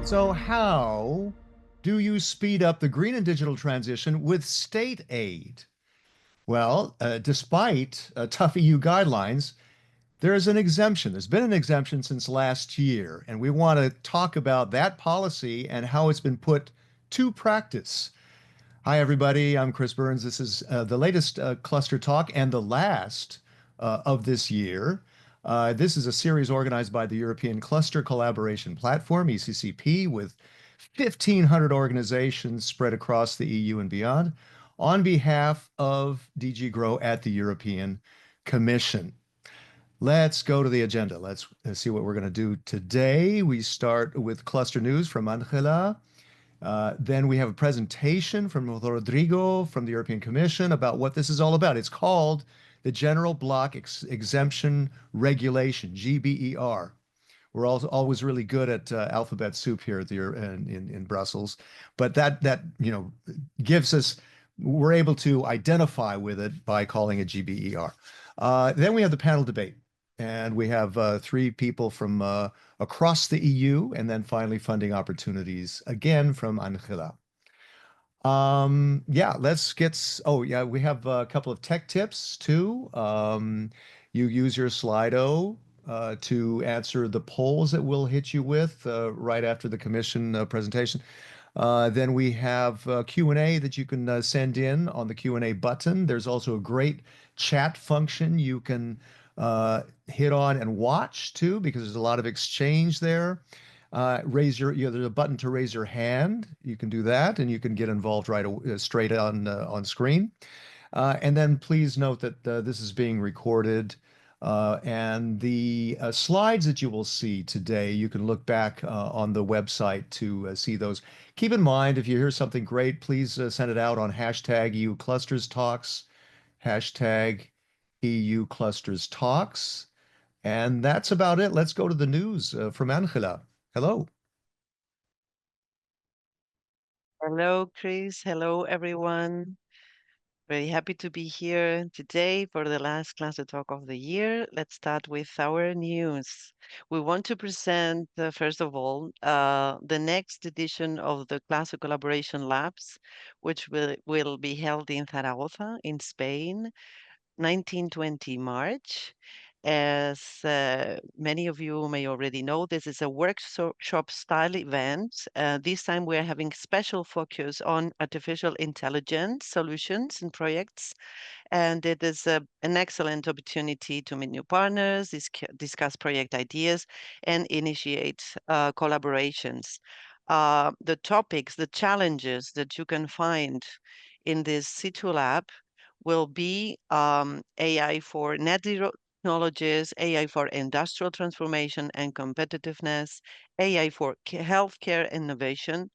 So, how do you speed up the green and digital transition with state aid? Well, despite tough EU guidelines, there is an exemption. There's been an exemption since last year, and we want to talk about that policy and how it's been put to practice. Hi, everybody. I'm Chris Burns. This is the latest Cluster Talk and the last of this year. This is a series organized by the European Cluster Collaboration Platform, ECCP, with 1,500 organizations spread across the EU and beyond on behalf of DG Grow at the European Commission. Let's go to the agenda. Let's see what we're going to do today. We start with cluster news from Angela. Then we have a presentation from Rodrigo from the European Commission about what this is all about. It's called the General Block Exemption Regulation, GBER. We're always really good at alphabet soup here at the in Brussels, but that gives us we're able to identify with it by calling it GBER. Then we have the panel debate, and we have three people from across the EU, and then finally funding opportunities again from Angela. Yeah, oh yeah, we have a couple of tech tips too. You use your Slido to answer the polls that we'll hit you with right after the commission presentation. Then we have Q&A that you can send in on the Q&A button. There's also a great chat function you can hit on and watch too, because there's a lot of exchange there. There's a button to raise your hand. You can do that, and you can get involved straight on screen. And then please note that this is being recorded. And the slides that you will see today, you can look back on the website to see those. Keep in mind, if you hear something great, please send it out on hashtag EU Clusters Talks, hashtag EU Clusters Talks. And that's about it. Let's go to the news from Angela. Hello. Hello, Chris. Hello, everyone. Very happy to be here today for the last Cluster Talk of the year. Let's start with our news. We want to present, first of all, the next edition of the Cluster Collaboration Labs, which will be held in Zaragoza, in Spain, 19-20 March. As many of you may already know, this is a workshop style event. This time we're having special focus on artificial intelligence solutions and projects. And it is an excellent opportunity to meet new partners, discuss project ideas, and initiate collaborations. The topics, the challenges that you can find in this C2 lab will be AI for net zero technologies, AI for industrial transformation and competitiveness, AI for healthcare innovation,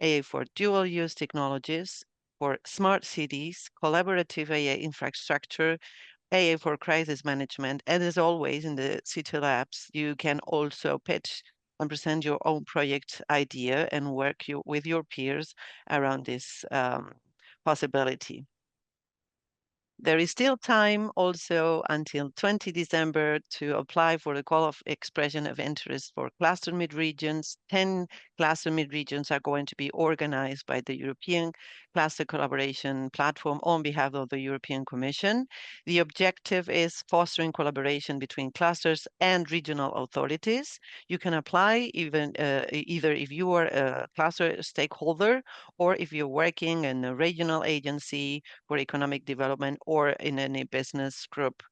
AI for dual use technologies, for smart cities, collaborative AI infrastructure, AI for crisis management. And as always in the City Labs, you can also pitch and present your own project idea and work with your peers around this possibility. There is still time also until 20 December to apply for the call of expression of interest for cluster mid-regions. 10 cluster mid-regions are going to be organized by the European Cluster Collaboration Platform on behalf of the European Commission. The objective is fostering collaboration between clusters and regional authorities. You can apply either if you are a cluster stakeholder or if you're working in a regional agency for economic development or in any business group.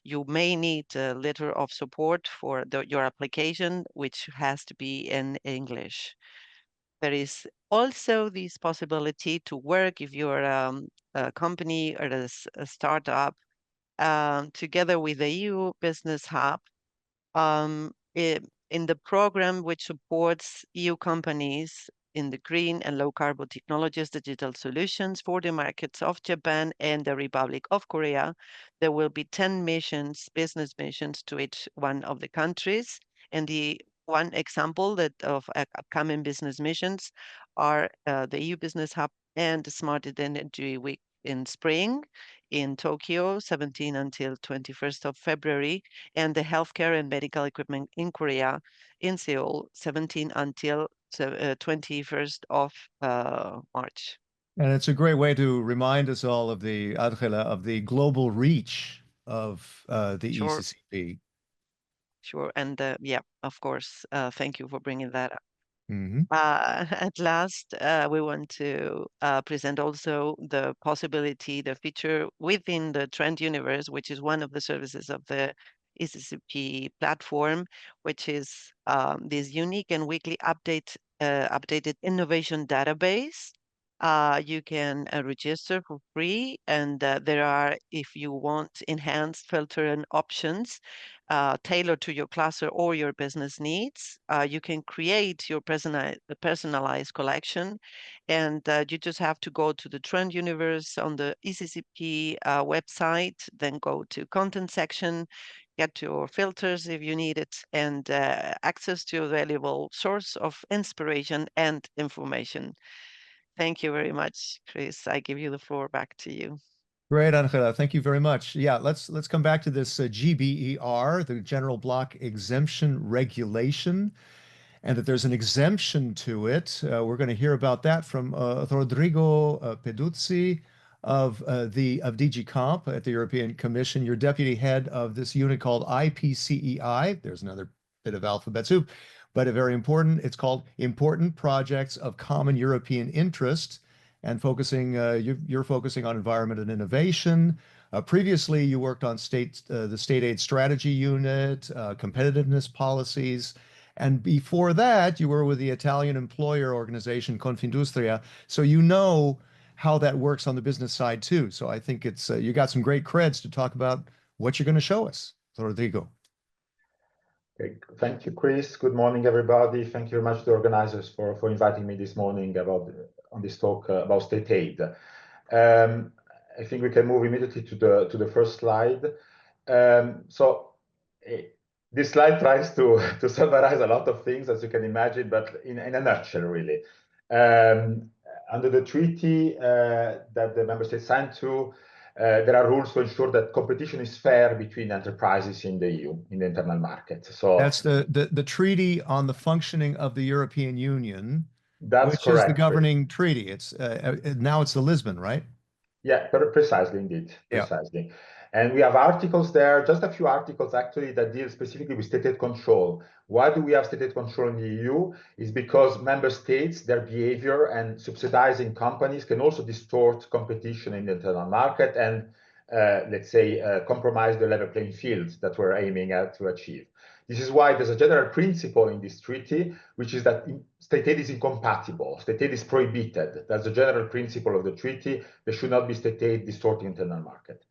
You may need a letter of support for your application, which has to be in English. There is also this possibility to work if you're a company or a startup together with the EU Business Hub um, in the program which supports EU companies in the green and low carbon technologies, digital solutions for the markets of Japan and the Republic of Korea. There will be 10 missions, business missions to each one of the countries. And the one example of upcoming business missions are the EU Business Hub and the Smart Energy Week in spring in Tokyo, 17 until 21st of February, and the healthcare and medical equipment in Korea in Seoul, 17 until 21st of March. And it's a great way to remind us all of the Angela, of the global reach of the Sure, ECCP. sure. And yeah, of course, thank you for bringing that up. Hmm. At last, we want to present also the possibility, the feature within the Trend Universe, which is one of the services of the ECCP platform, which is this unique and weekly updated innovation database. You can register for free, and there are, if you want, enhanced filter and options tailored to your cluster or your business needs. You can create your personalized collection, and you just have to go to the Trend Universe on the ECCP website, then go to content section, get your filters if you need it, and access to a valuable source of inspiration and information. Thank you very much, Chris. I give you the floor back to you. Great, Angela. Thank you very much. Yeah, let's come back to this GBER, the General Block Exemption Regulation, and that there's an exemption to it. We're going to hear about that from Rodrigo Peduzzi of DG Comp at the European Commission. You're deputy head of this unit called IPCEI. There's another bit of alphabet soup, but a very important. It's called Important Projects of Common European Interest, and you're focusing on environment and innovation. Previously, you worked on the state aid strategy unit, competitiveness policies. And before that, you were with the Italian employer organization Confindustria. So you know how that works on the business side too. So I think it's you got some great creds to talk about what you're going to show us. So Rodrigo. Okay. Thank you, Chris. Good morning, everybody. Thank you very much to the organizers for inviting me this morning on this talk about state aid. I think we can move immediately to the first slide. This slide tries to summarize a lot of things, as you can imagine, but in a nutshell, really. Under the treaty that the member states signed to, there are rules to ensure that competition is fair between enterprises in the EU, in the internal market. So that's the treaty on the functioning of the European Union, that's which is the correct, Chris. governing treaty. It's now it's the Lisbon, right? Yeah, precisely, indeed, Yeah. precisely. And we have articles there, just a few articles actually that deal specifically with state aid control. Why do we have state aid control in the EU? Is because member states, their behavior and subsidizing companies can also distort competition in the internal market and, let's say, compromise the level playing field that we're aiming at to achieve. This is why there's a general principle in this treaty, which is that state aid is incompatible. State aid is prohibited. That's the general principle of the treaty. There should not be state aid distorting internal market.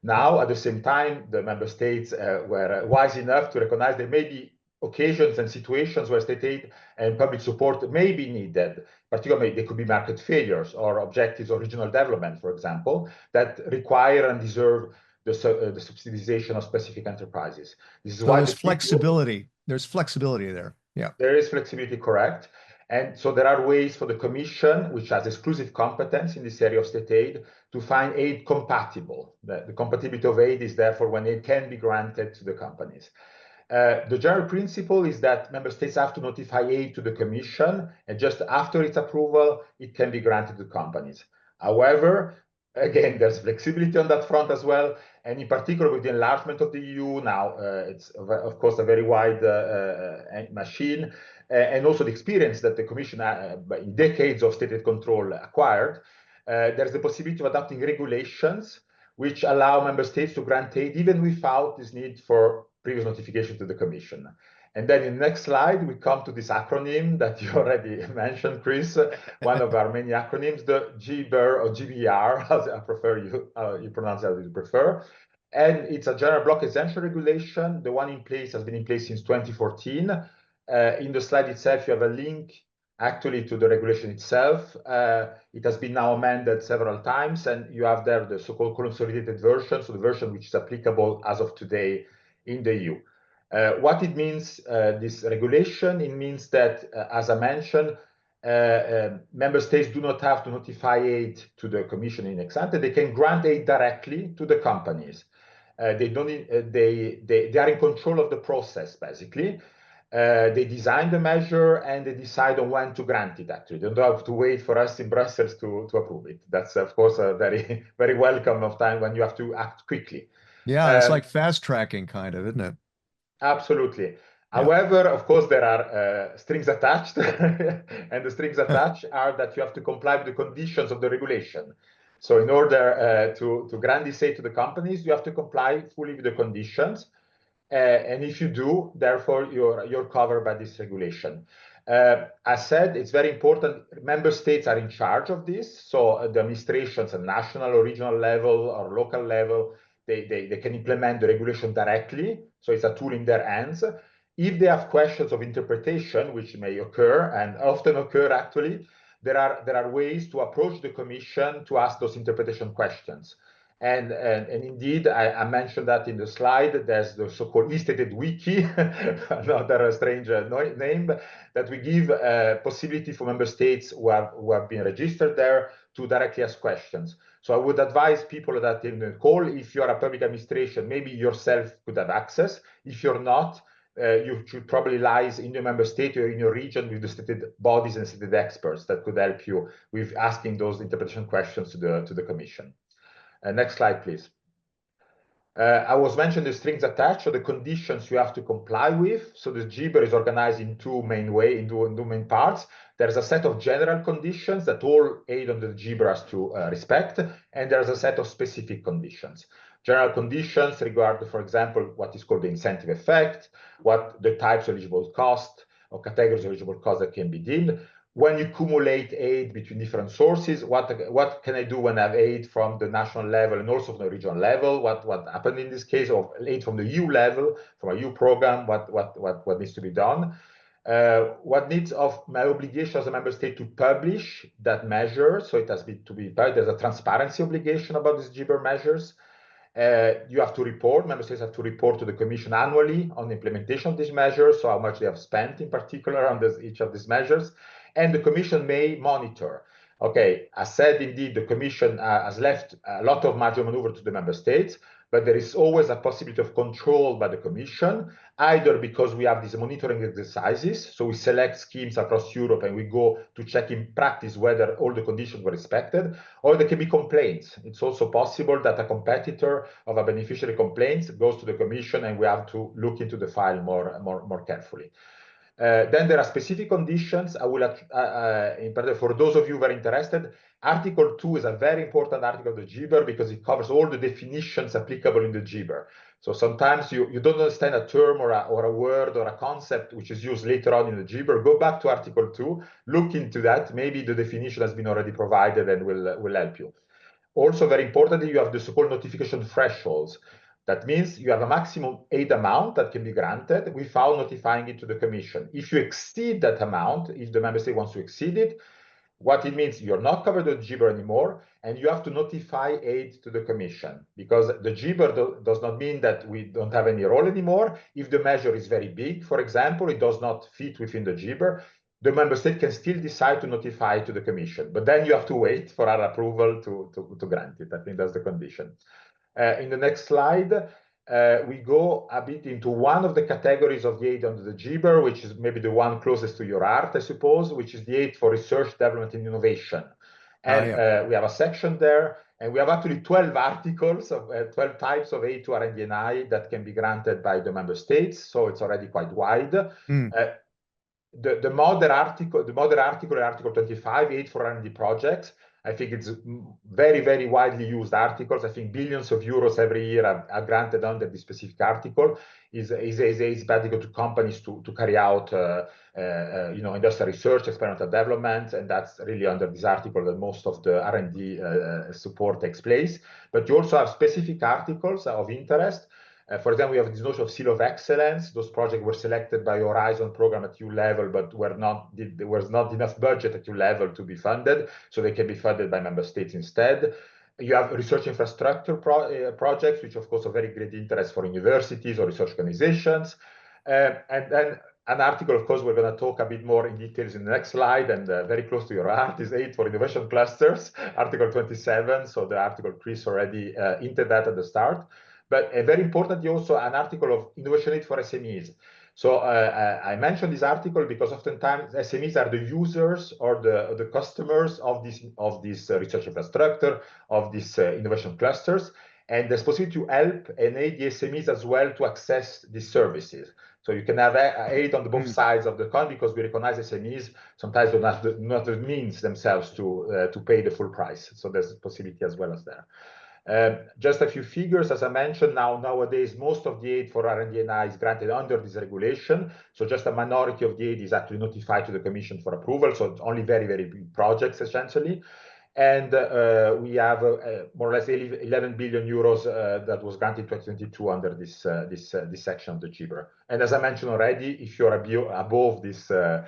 Now, at the same time, the member states were wise enough to recognize there may be occasions and situations where state aid and public support may be needed. Particularly, there could be market failures or objectives of regional development, for example, that require and deserve the subsidization of specific enterprises. This is So why there's flexibility. There's flexibility there. Yeah. There is flexibility, correct. And so there are ways for the Commission, which has exclusive competence in this area of state aid, to find aid compatible. The compatibility of aid is therefore when it can be granted to the companies. The general principle is that member states have to notify aid to the Commission, and just after its approval, it can be granted to companies. However, again, there's flexibility on that front as well, and in particular with the enlargement of the EU now, it's of course a very wide machine, and also the experience that the Commission, in decades of state aid control, acquired. There's the possibility of adopting regulations which allow member states to grant aid even without this need for previous notification to the Commission. And then in the next slide, we come to this acronym that you already mentioned, Chris, one of our many acronyms, the GBER or GBER, as I prefer you pronounce it as you prefer. And it's a General Block Exemption Regulation. The one in place has been in place since 2014. In the slide itself, you have a link actually to the regulation itself. It has been now amended several times, and you have there the so-called consolidated version, so the version which is applicable as of today in the EU. What it means, this regulation, it means that, as I mentioned, member states do not have to notify aid to the Commission in ex ante. They can grant aid directly to the companies. They are in control of the process, basically. They design the measure and they decide on when to grant it, actually. They don't have to wait for us in Brussels to approve it. That's, of course, a very, very welcome of time when you have to act quickly. Yeah, it's like fast tracking kind of, isn't it? Absolutely. Yeah. However, of course, there are strings attached, and the strings attached are that you have to comply with the conditions of the regulation. So in order to grant this aid to the companies, you have to comply fully with the conditions. And if you do, therefore, you're covered by this regulation. As said, it's very important. Member states are in charge of this. So the administrations at national or regional level or local level, they can implement the regulation directly. So it's a tool in their hands. If they have questions of interpretation, which may occur and often occur actually, there are ways to approach the Commission to ask those interpretation questions. And indeed, I mentioned that in the slide. There's the so-called e-stated wiki, another strange name, that we give possibility for member states who have been registered there to directly ask questions. So I would advise people that in the call, if you're a public administration, maybe yourself could have access. If you're not, you should probably liaise in your member state or in your region with the stated bodies and stated experts that could help you with asking those interpretation questions to the Commission. Next slide, please. I was mentioning the strings attached, so the conditions you have to comply with. So the GBER is organized in two main parts. There's a set of general conditions that all aid under the GBER has to respect, and there's a set of specific conditions. General conditions regard, for example, what is called the incentive effect, what the types of eligible cost or categories of eligible cost that can be deemed. When you accumulate aid between different sources, what can I do when I have aid from the national level and also from the regional level? What happened in this case, or aid from the EU level, from a EU program? What needs to be done? What needs of my obligation as a member state to publish that measure? So it has to be there's a transparency obligation about these GBER measures. You have to report, member states have to report to the Commission annually on the implementation of these measures, so how much they have spent in particular on each of these measures. And the Commission may monitor. Okay, as said, indeed, the Commission has left a lot of margin of maneuver to the member states, but there is always a possibility of control by the Commission, either because we have these monitoring exercises, so we select schemes across Europe and we go to check in practice whether all the conditions were respected, or there can be complaints. It's also possible that a competitor of a beneficiary complains, goes to the Commission, and we have to look into the file more carefully. Then there are specific conditions. I will, in particular, for those of you very interested, Article 2 is a very important article of the GBER because it covers all the definitions applicable in the GBER. So sometimes you don't understand a term or a word or a concept which is used later on in the GBER. Go back to Article 2, look into that. Maybe the definition has been already provided and will help you. Also, very importantly, you have the so-called notification thresholds. That means you have a maximum aid amount that can be granted without notifying it to the Commission. If you exceed that amount, if the member state wants to exceed it, what it means, you're not covered with GBER anymore, and you have to notify aid to the Commission, because the GBER does not mean that we don't have any role anymore. If the measure is very big, for example, it does not fit within the GBER, the member state can still decide to notify to the Commission, but then you have to wait for our approval to grant it. I think that's the condition. In the next slide, we go a bit into one of the categories of the aid under the GBER, which is maybe the one closest to your heart, I suppose, which is the aid for research, development, and innovation. And we have a section there, and we have actually 12 articles of 12 types of aid to R&D&I that can be granted by the member states. So it's already quite wide. The mother article, Article 25, aid for R&D projects. I think it's very, very widely used articles. I think billions of euros every year are granted under this specific article. Is basically to companies to carry out industrial research, experimental development, and that's really under this article that most of the R&D support takes place. But you also have specific articles of interest. For example, we have this notion of seal of excellence. Those projects were selected by Horizon program at EU level, but there was not enough budget at EU level to be funded, so they can be funded by member states instead. You have research infrastructure projects, which of course are very great interest for universities or research organizations. And then an article, of course, we're going to talk a bit more in details in the next slide, and very close to your heart is aid for innovation clusters, Article 27. So the article Chris already hinted at the start. But very importantly, also an article of Innovation Aid for SMEs. So I mentioned this article because oftentimes SMEs are the users or the customers of this research infrastructure, of these innovation clusters. And there's possibility to help and aid the SMEs as well to access these services. So you can have aid on both sides of the coin, because we recognize SMEs sometimes do not the means themselves to pay the full price. So there's a possibility as well as there. Just a few figures, as I mentioned, nowadays, most of the aid for R&D&I is granted under this regulation. So just a minority of the aid is actually notified to the Commission for approval. So it's only very, very big projects, essentially. And we have more or less 11 billion euros that was granted in 2022 under this section of the GBER. And as I mentioned already, if you're above this, the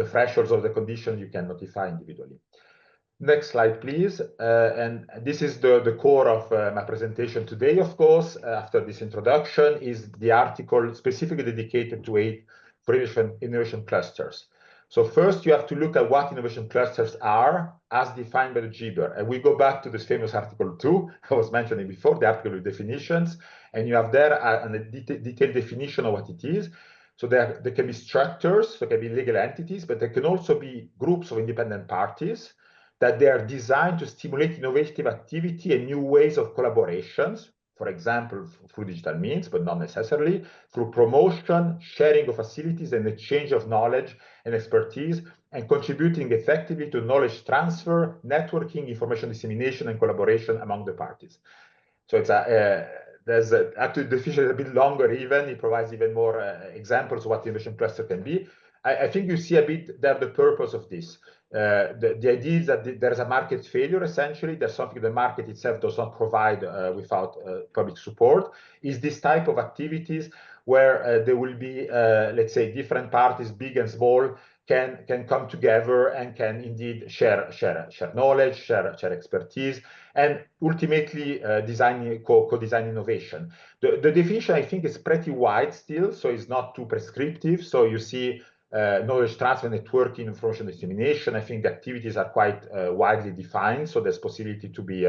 thresholds of the condition, you can notify individually. Next slide, please. And this is the core of my presentation today, of course. After this introduction is the article specifically dedicated to aid for innovation clusters. So first, you have to look at what innovation clusters are as defined by the GBER. And we go back to this famous Article 2 I was mentioning before, the article with definitions. And you have there a detailed definition of what it is. So there can be structures, there can be legal entities, but there can also be groups of independent parties that they are designed to stimulate innovative activity and new ways of collaborations, for example, through digital means, but not necessarily, through promotion, sharing of facilities, and exchange of knowledge and expertise, and contributing effectively to knowledge transfer, networking, information dissemination, and collaboration among the parties. So it's actually the definition is a bit longer even. It provides even more examples of what the innovation cluster can be. I think you see a bit there the purpose of this. The idea is that there is a market failure, essentially. There's something the market itself does not provide without public support. Is this type of activities where there will be, let's say, different parties, big and small, can come together and can indeed share knowledge, share expertise, and ultimately co-design innovation. The definition, I think, is pretty wide still, so it's not too prescriptive. So you see knowledge transfer, networking, information dissemination. I think the activities are quite widely defined, so there's possibility to be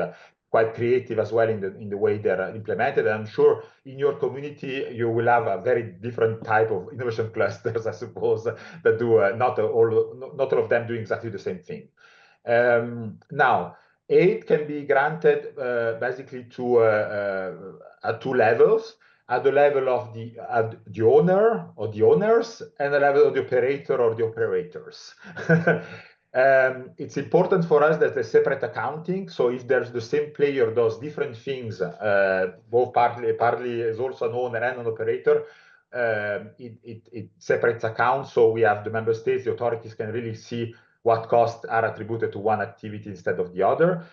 quite creative as well in the way they're implemented. And I'm sure in your community you will have a very different type of innovation clusters, I suppose, that do not all of them doing exactly the same thing. Now, aid can be granted basically at two levels. At the level of the owner or the owners, and the level of the operator or the operators. It's important for us that there's separate accounting. So if there's the same player does different things, both partly is also an owner and an operator, it separates accounts. So we have the member states, the authorities can really see what costs are attributed to one activity instead of the other.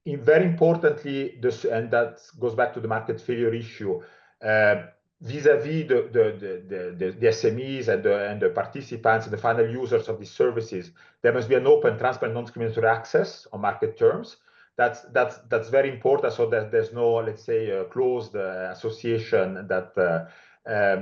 Very importantly, and that goes back to the market failure issue, vis-a-vis the SMEs and the participants and the final users of these services, there must be an open, transparent, non-discriminatory access on market terms. That's very important, so that there's no, let's say, closed association that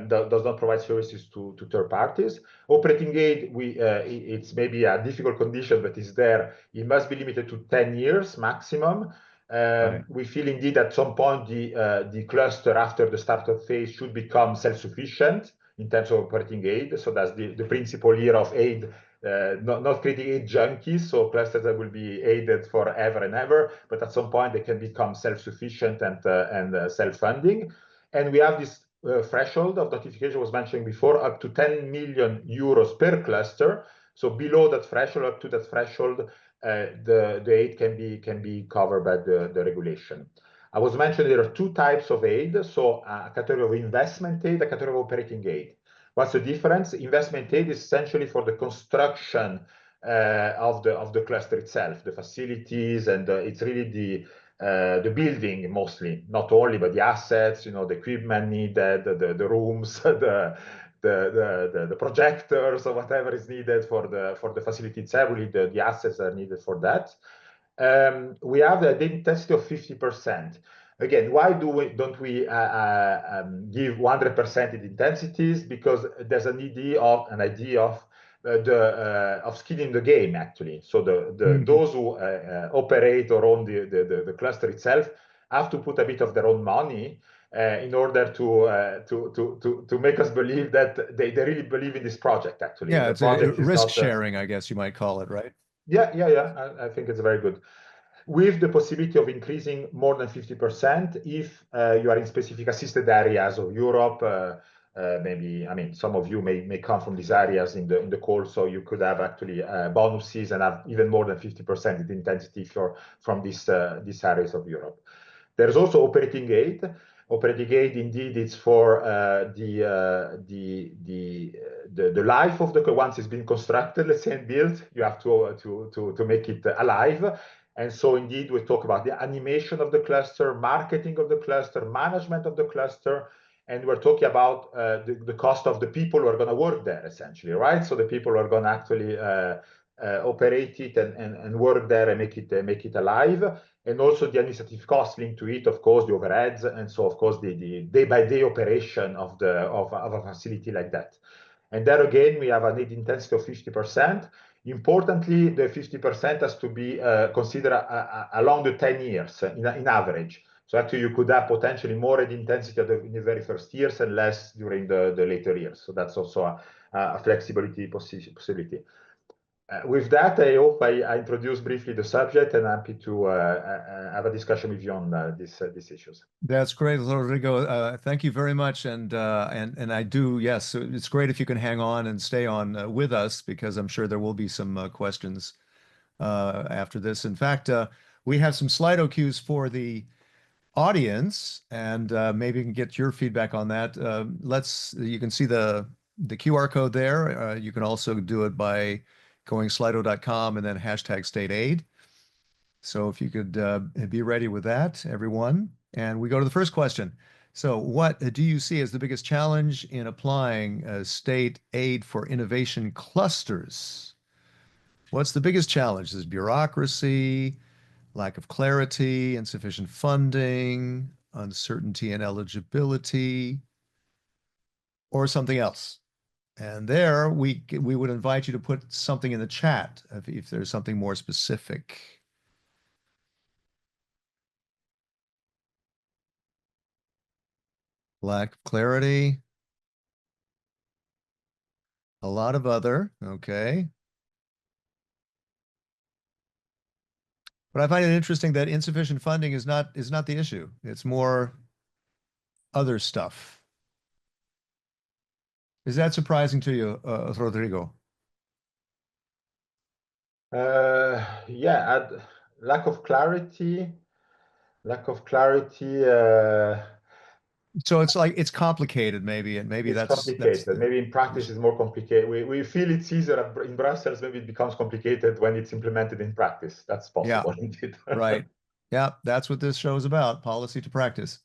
does not provide services to third parties. Operating aid, it's maybe a difficult condition, but it's there. It must be limited to 10 years maximum. Right. We feel indeed at some point the cluster after the startup phase should become self-sufficient in terms of operating aid. So that's the principle here of aid, not creating aid junkies, so clusters that will be aided forever and ever, but at some point they can become self-sufficient and self-funding. And we have this threshold of notification was mentioned before, up to 10 million euros per cluster. So below that threshold, up to that threshold, the aid can be covered by the regulation. I was mentioning there are two types of aid. So a category of investment aid, a category of operating aid. What's the difference? Investment aid is essentially for the construction of the cluster itself, the facilities, and it's really the building mostly, not only, but the assets, the equipment needed, the rooms, the projectors, or whatever is needed for the facility itself. Really, the assets are needed for that. We have the intensity of 50%. Again, why don't we give 100% in intensities? Because there's an idea of skin in the game, actually. So those who operate or own the cluster itself have to put a bit of their own money in order to make us believe that they really believe in this project. Actually, Yeah, the it's a project is risk not. sharing, I guess you might call it, right? Yeah. I think it's very good. With the possibility of increasing more than 50% if you are in specific assisted areas of Europe. Maybe, I mean, some of you may come from these areas in the course, so you could have actually bonuses and have even more than 50% in intensity from these areas of Europe. There's also operating aid. Operating aid, indeed, it's for the life of the once it's been constructed, let's say, and built. You have to make it alive. And so, indeed, we talk about the animation of the cluster, marketing of the cluster, management of the cluster, and we're talking about the cost of the people who are going to work there, essentially, right? So the people who are going to actually operate it and work there and make it alive, and also the administrative costs linked to it, of course, the overheads, and so of course the day-by-day operation of a facility like that. And there again, we have a need intensity of 50%. Importantly, the 50% has to be considered along the 10 years in average. So actually, you could have potentially more at intensity in the very first years and less during the later years. So that's also a flexibility possibility. With that, I hope I introduced briefly the subject, and I'm happy to have a discussion with you on these issues. That's great, Rodrigo. Thank you very much. And I do, yes, it's great if you can hang on and stay on with us because I'm sure there will be some questions after this. In fact, we have some Slido cues for the audience, and maybe you can get your feedback on that. You can see the QR code there. You can also do it by going slido.com and then hashtag state aid. So if you could be ready with that, everyone. And we go to the first question. So what do you see as the biggest challenge in applying state aid for innovation clusters? What's the biggest challenge? Is bureaucracy, lack of clarity, insufficient funding, uncertainty and eligibility, or something else? And there we would invite you to put something in the chat if there's something more specific. Lack of clarity. A lot of other, okay. But I find it interesting that insufficient funding is not the issue. It's more other stuff. Is that surprising to you, Rodrigo? Yeah, lack of clarity. So it's like it's complicated, maybe, and maybe It's that's complicated. the Maybe in practice it's more complicated. We feel it's easier in Brussels. Maybe it becomes complicated when it's implemented in practice. That's yeah, possible indeed. right. Yeah, that's what this show is about, policy to practice.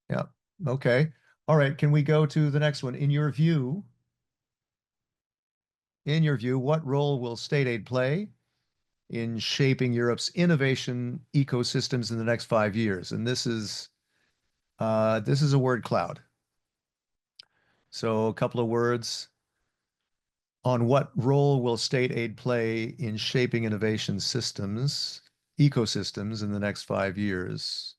Yeah. Okay. All right. Can we go to the next one? In your view, what role will state aid play in shaping Europe's innovation ecosystems in the next 5 years? And this is a word cloud. So a couple of words on what role will state aid play in shaping innovation systems, ecosystems in the next 5 years.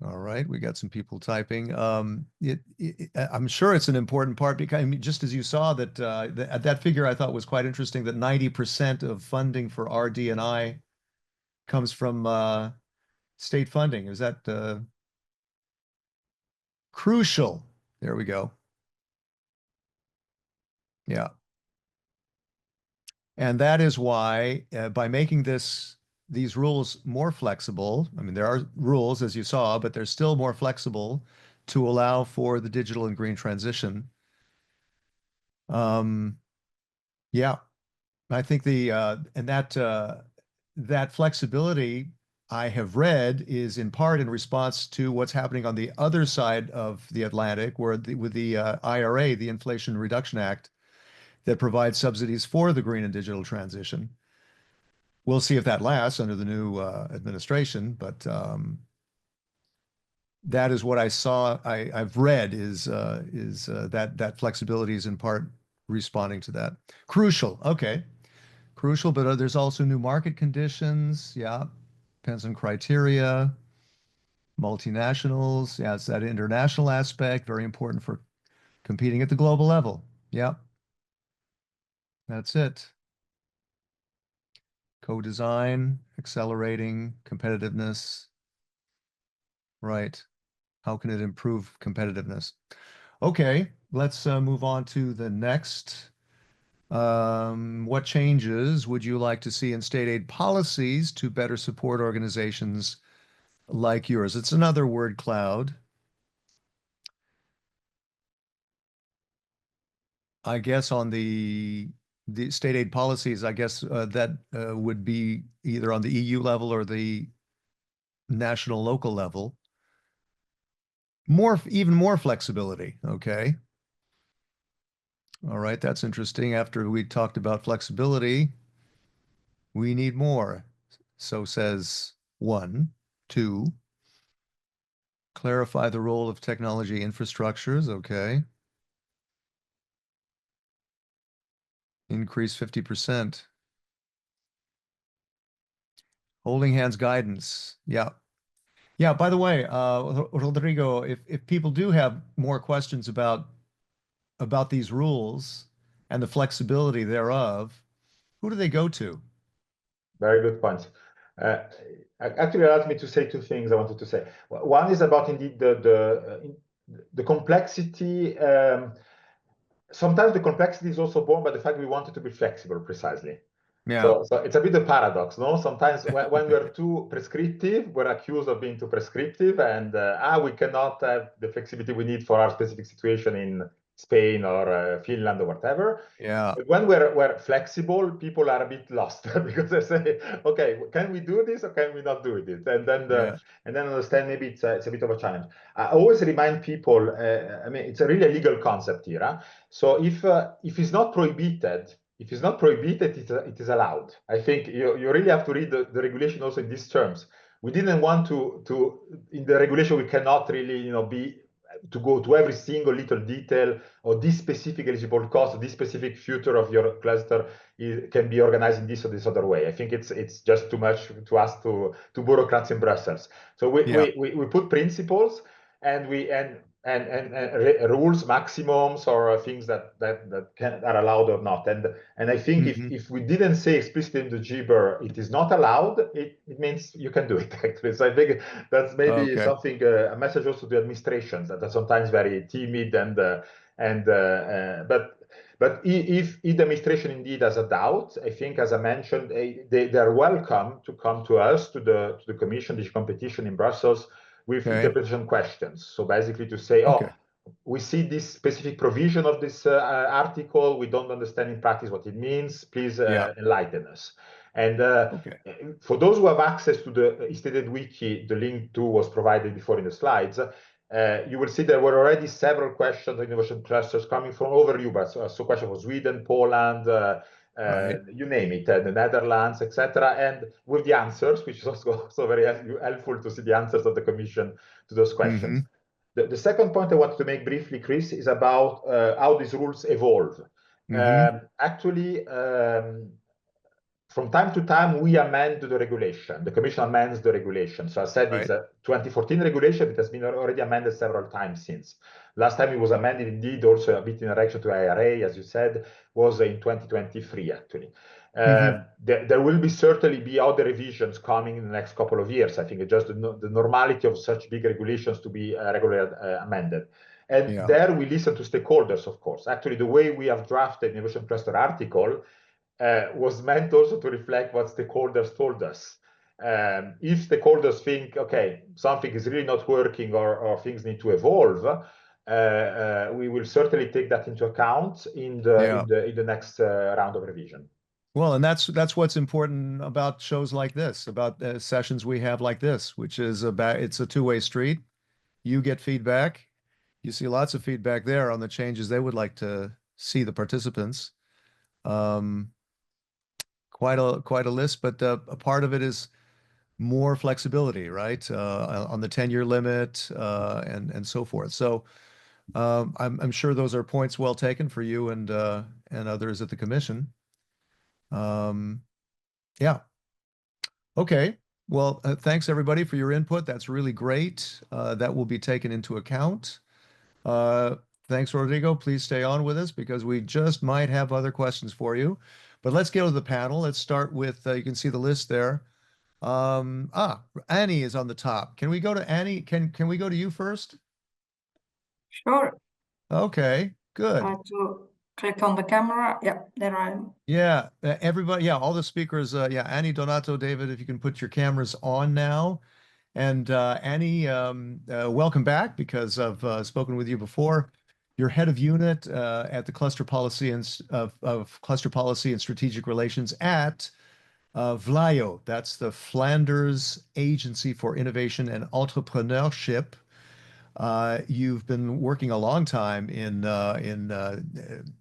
All right, we got some people typing. I'm sure it's an important part because I mean, just as you saw that figure I thought was quite interesting that 90% of funding for RD&I comes from state funding. Is that crucial? There we go. Yeah. And that is why by making these rules more flexible, I mean, there are rules as you saw, but they're still more flexible to allow for the digital and green transition. Yeah, I think that flexibility I have read is in part in response to what's happening on the other side of the Atlantic, where with the IRA, the Inflation Reduction Act, that provides subsidies for the green and digital transition. We'll see if that lasts under the new administration, but that is what I saw. I've read is that flexibility is in part responding to that. Crucial. Okay. crucial, but there's also new market conditions. Yeah, depends on criteria, multinationals. Yeah, it's that international aspect, very important for competing at the global level. Yeah, that's it. Co-design, accelerating competitiveness. Right. How can it improve competitiveness? Okay, let's move on to the next. What changes would you like to see in state aid policies to better support organizations like yours? It's another word cloud. I guess on the state aid policies, I guess that would be either on the EU level or the national local level. Even more flexibility. Okay. All right, that's interesting. After we talked about flexibility, we need more. So says one. Two, clarify the role of technology infrastructures. Okay. Increase 50%. Holding hands guidance. Yeah. Yeah, by the way, Rodrigo, if people do have more questions about these rules and the flexibility thereof, who do they go to? Very good point. Uh, Actually allows me to say two things I wanted to say. One is about indeed the complexity. Sometimes the complexity is also born by the fact we want it to be flexible, precisely. Yeah. So it's a bit a paradox, no? Sometimes when we're too prescriptive, we're accused of being too prescriptive, and we cannot have the flexibility we need for our specific situation in Spain or Finland or whatever. Yeah. But when we're flexible, people are a bit lost because they say, okay, can we do this or can we not do it? Yeah. And then understand maybe it's a bit of a challenge. I always remind people, I mean, it's a really legal concept here. Huh? So if it's not prohibited, it is allowed. I think you really have to read the regulation also in these terms. We didn't want to in the regulation we cannot really be to go to every single little detail or this specific eligible cost, this specific future of your cluster can be organized in this or this other way. I think it's just too much to ask to bureaucrats in Brussels. So Yeah. we put principles and rules, maximums, or things that are allowed or not. And I think if we didn't say explicitly in the GBER it is not allowed, it means you can do it actually. So I think that's maybe Okay. something a message also to administrations that are sometimes very timid but if the administration indeed has a doubt, I think, as I mentioned, they are welcome to come to us, to the Commission, the competition in Brussels, with Okay. interpretation questions. So basically to say, Okay. we see this specific provision of this article, we don't understand in practice what it means, please Yeah. enlighten us. And Okay. for those who have access to the Stated Wiki, the link to was provided before in the slides, you will see there were already several questions on innovation clusters coming from over Europe. So question for Sweden, Poland, Right. you name it, the Netherlands, etc. And with the answers, which is also very helpful to see the answers of the Commission to those questions. The second point I wanted to make briefly, Chris, is about how these rules evolve. Actually, from time to time, we amend the regulation. The Commission amends the regulation. So I said it's Right. a 2014 regulation. It has been already amended several times since. Last time it was amended, indeed, also a bit in relation to IRA, as you said, was in 2023, actually. There will be certainly be other revisions coming in the next couple of years. I think it's just the normality of such big regulations to be regularly amended. And Yeah. there we listen to stakeholders, of course. Actually, the way we have drafted the innovation cluster article was meant also to reflect what stakeholders told us. If stakeholders think, okay, something is really not working or things need to evolve, we will certainly take that into account in Yeah. the next round of revision. Well, and that's what's important about shows like this, about sessions we have like this, which is about it's a two-way street. You get feedback. You see lots of feedback there on the changes they would like to see the participants. Um, quite a list, but a part of it is more flexibility, right? On the 10-year limit and so forth. So I'm sure those are points well taken for you and others at the commission. Yeah. Okay. Well, thanks everybody for your input. That's really great. That will be taken into account. Thanks, Rodrigo. Please stay on with us because we just might have other questions for you. But let's go to the panel. Let's start with, you can see the list there. Annie is on the top. Can we go to Annie? Can we go to you first? Sure. Okay, good. I have to click on the camera. Yeah, there I am. Yeah, everybody, yeah, all the speakers, yeah, Annie, Donato, David, if you can put your cameras on now. And Annie, welcome back because I've spoken with you before. You're head of unit at the Cluster Policy of Cluster Policy and Strategic Relations at VLAIO. That's the Flanders Agency for Innovation and Entrepreneurship. You've been working a long time in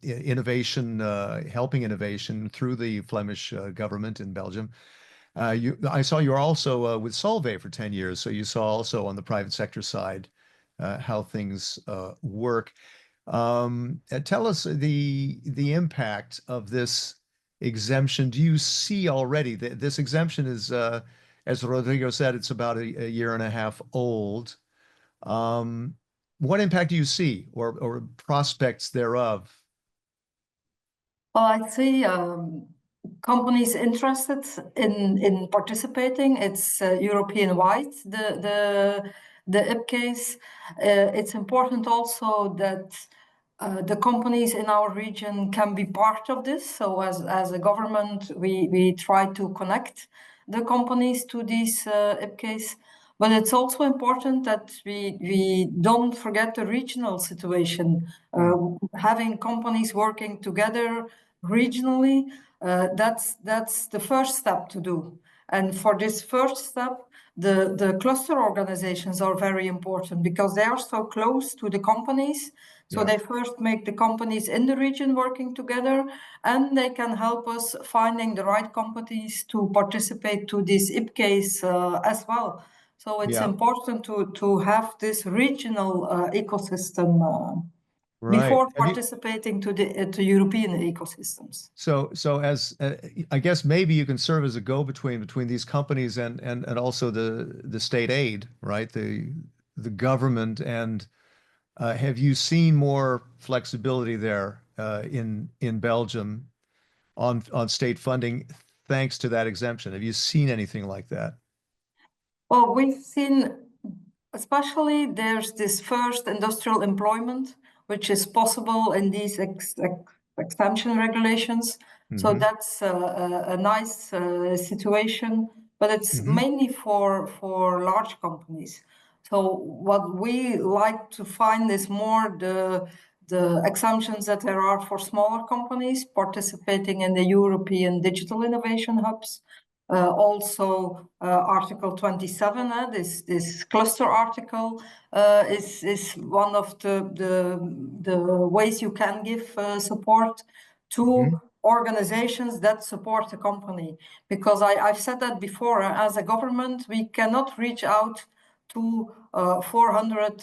innovation, helping innovation through the Flemish government in Belgium. I saw you were also with Solvay for 10 years, so you saw also on the private sector side how things work. Tell us the impact of this exemption. Do you see already that this exemption is, as Rodrigo said, it's about a year and a half old. What impact do you see or prospects thereof? Well, I see companies interested in participating. It's European-wide, the IP case. It's important also that the companies in our region can be part of this. So as a government, we try to connect the companies to this IP case. But it's also important that we don't forget the regional situation. Having companies working together regionally, that's the first step to do. And for this first step, the cluster organizations are very important because they are so close to the companies. So they first make the companies in the region working together, and they can help us finding the right companies to participate to this IP case as well. So it's important to have this regional ecosystem before participating to the European ecosystems. So as I guess maybe you can serve as a go-between between these companies and also the state aid, right? The government, and have you seen more flexibility there in Belgium on state funding thanks to that exemption? Have you seen anything like that? Well, we've seen, especially there's this first industrial employment, which is possible in these exemption regulations. So that's a nice situation, but it's mainly for large companies. So what we like to find is more the exemptions that there are for smaller companies participating in the European digital innovation hubs. Also, Article 27, this cluster article, is one of the ways you can give support to organizations that support the company. Because I've said that before, as a government, we cannot reach out to 400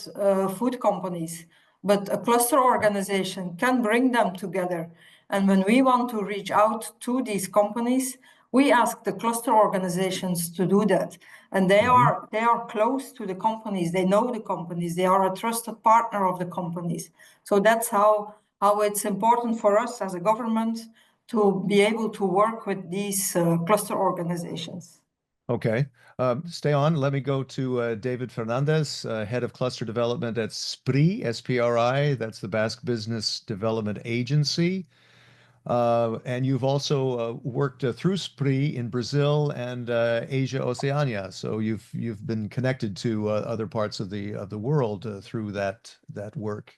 food companies, but a cluster organization can bring them together. And when we want to reach out to these companies, we ask the cluster organizations to do that. And they are close to the companies, they know the companies, they are a trusted partner of the companies. So that's how it's important for us as a government to be able to work with these cluster organizations. Okay, stay on. Let me go to David Fernandez, Head of Cluster Development at SPRI, S-P-R-I. That's the Basque Business Development Agency. And you've also worked through SPRI in Brazil and Asia, Oceania. So you've been connected to other parts of the world through that work.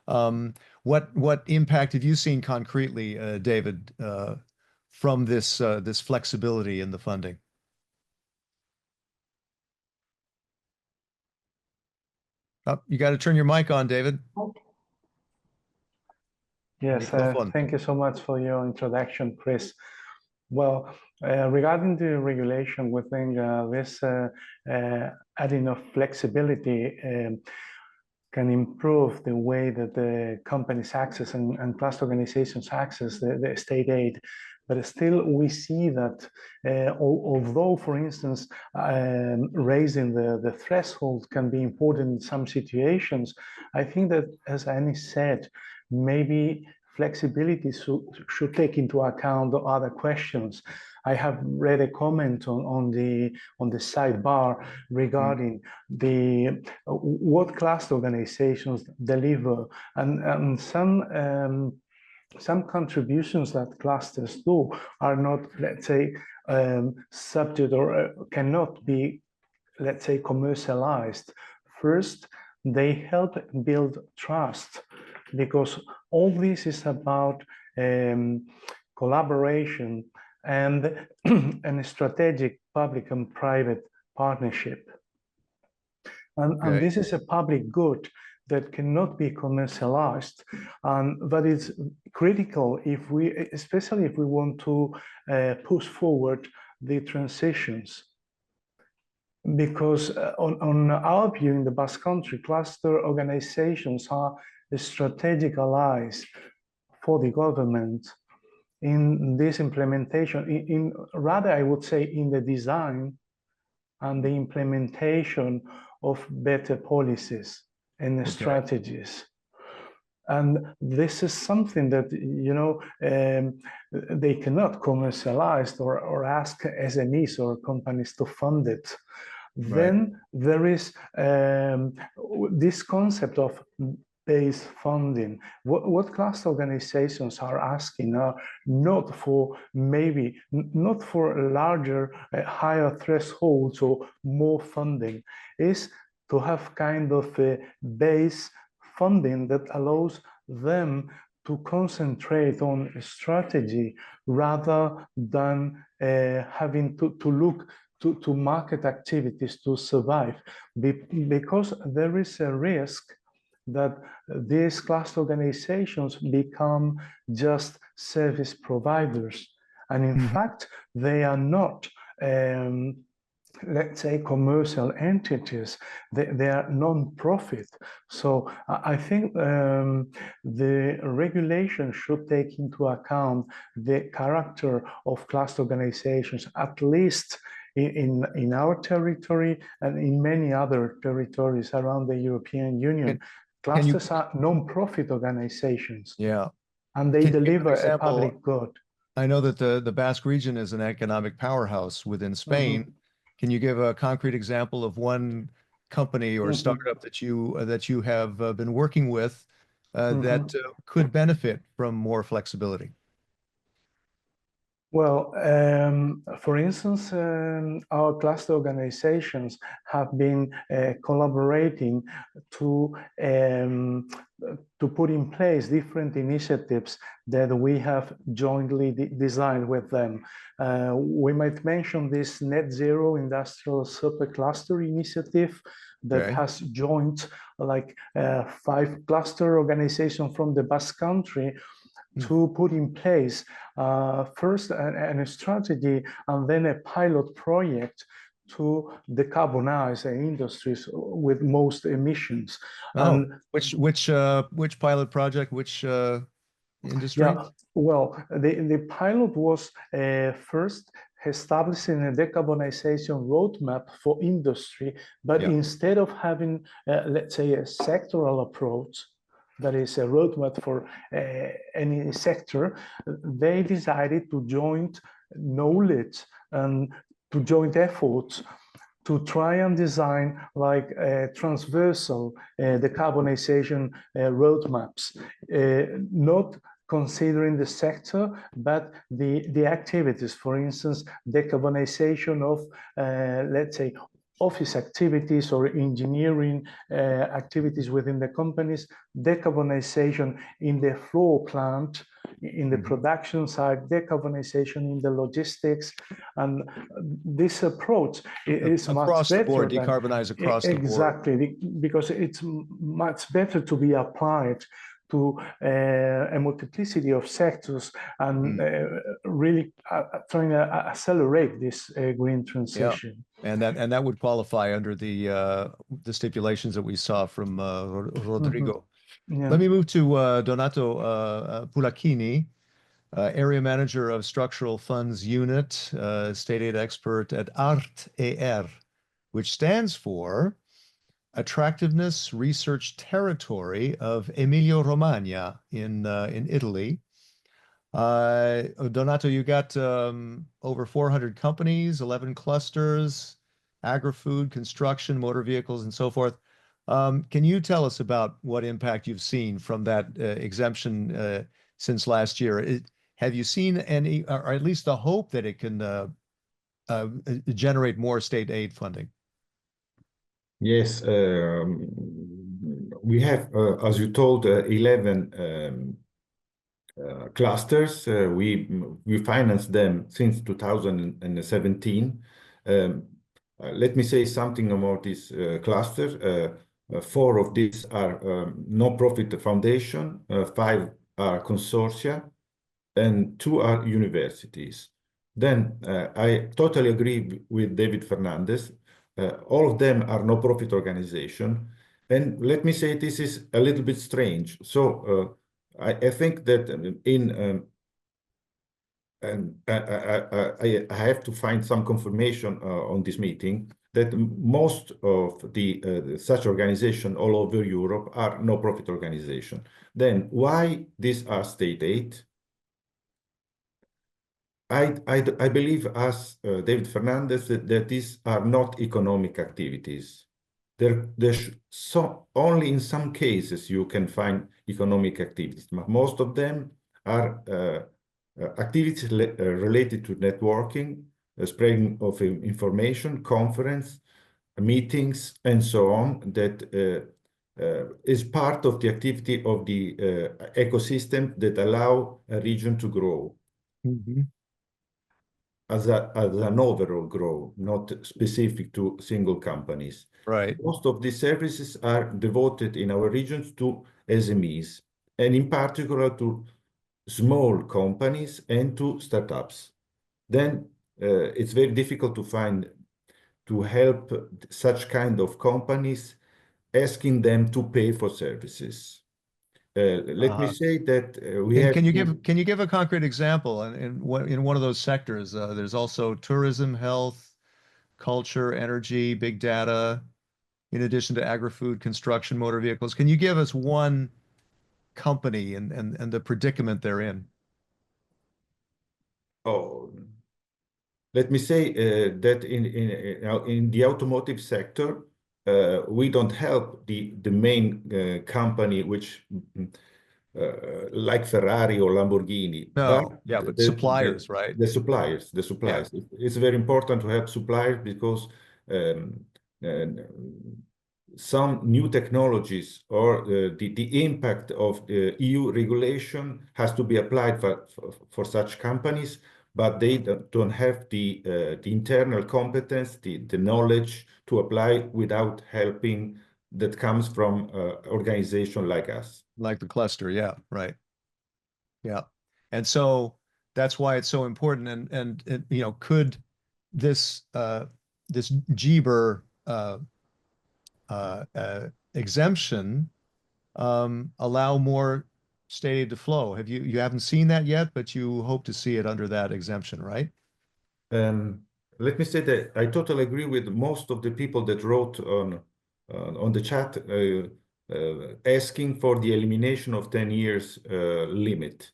What impact have you seen concretely, David, from this flexibility in the funding? Oh, you got to turn your mic on, David. Yes, thank you so much for your introduction, Chris. Well, regarding the regulation, we think this adding of flexibility can improve the way that the companies access and cluster organizations access the state aid. But still, we see that although, for instance, raising the threshold can be important in some situations, I think that, as Annie said, maybe flexibility should take into account other questions. I have read a comment on the sidebar regarding what cluster organizations deliver, and some contributions that clusters do are not, let's say, subject or cannot be, let's say, commercialized. First, they help build trust, because all this is about collaboration and a strategic public and private partnership. And this is a public good that cannot be commercialized, and that is critical if we, especially if we want to push forward the transitions. Because on our view in the Basque Country, cluster organizations are strategic allies for the government in this implementation, rather I would say in the design and the implementation of better policies and strategies. And this is something that, you know, they cannot commercialize or ask SMEs or companies to fund it. Right. Then there is this concept of base funding. What cluster organizations are asking are not for larger, higher thresholds or more funding, is to have kind of a base funding that allows them to concentrate on a strategy rather than having to look to market activities to survive, because there is a risk that these cluster organizations become just service providers. And in fact, they are not, let's say, commercial entities. They are non-profit. So I think the regulation should take into account the character of cluster organizations, at least in our territory and in many other territories around the European Union. Clusters are non-profit organizations. Yeah. And they deliver a public good. I know that the Basque region is an economic powerhouse within Spain. Can you give a concrete example of one company or startup that you have been working with that could benefit from more flexibility? Well, for instance, our cluster organizations have been collaborating to put in place different initiatives that we have jointly designed with them. We might mention this Net Zero Industrial Supercluster initiative that has joined like 5 cluster organizations from the Basque Country to put in place first a strategy and then a pilot project to decarbonize the industries with most emissions. Which pilot project, which industry? Yeah, well, the pilot was first establishing a decarbonization roadmap for industry, but instead of having, let's say, a sectoral approach, that is a roadmap for any sector, they decided to join knowledge and to joint efforts to try and design like transversal decarbonization roadmaps, not considering the sector, but the activities. For instance, decarbonization of, let's say, office activities or engineering activities within the companies, decarbonization in the floor plant, in the production side, decarbonization in the logistics. And this approach is across much better. The board, decarbonize across the board. Exactly, because it's much better to be applied to a multiplicity of sectors and really trying to accelerate this green transition. And that would qualify under the stipulations that we saw from Rodrigo. Let me move to Donato Pulacchini. area manager of structural funds unit, state aid expert at ART-ER, which stands for Attractiveness Research Territory of Emilia-Romagna in Italy. Donato, you got over 400 companies, 11 clusters, agri-food, construction, motor vehicles, and so forth. Can you tell us about what impact you've seen from that exemption since last year? Have you seen any, or at least the hope that it can generate more state aid funding? Yes, we have, as you told, 11 clusters. We financed them since 2017. Let me say something about this cluster. 4 of these are non-profit foundation, 5 are consortia, and 2 are universities. Then I totally agree with David Fernandez. All of them are no-profit organization. And let me say this is a little bit strange. So I think that and I have to find some confirmation on this meeting that most of the such organization all over Europe are no-profit organization. Then why these are state aid? I believe, as David Fernandez, that these are not economic activities. Only in some cases you can find economic activities. Most of them are activities related to networking, spreading of information, conference, meetings, and so on, that is part of the activity of the ecosystem that allow a region to grow. Mm-hmm. As an overall growth, not specific to single companies. Right. Most of these services are devoted in our regions to SMEs, and in particular to small companies and to startups. Then it's very difficult to help such kind of companies, asking them to pay for services. Let me say that Can you give a concrete example in one of those sectors? There's also tourism, health, culture, energy, big data, in addition to agri-food, construction, motor vehicles. Can you give us one company and the predicament they're in? Oh, let me say that in the automotive sector, we don't help the main company, which like Ferrari or Lamborghini. No, yeah, but suppliers, right? The suppliers. Yeah. It's very important to help suppliers because some new technologies or the impact of the EU regulation has to be applied for such companies, but they don't have the internal competence, the knowledge to apply without helping that comes from organization like us. Like the cluster, yeah, right. Yeah. And so that's why it's so important. And you know, could this this GBER exemption allow more state aid to flow? You haven't seen that yet, but you hope to see it under that exemption, right? Let me say that I totally agree with most of the people that wrote on the chat asking for the elimination of 10 years limit.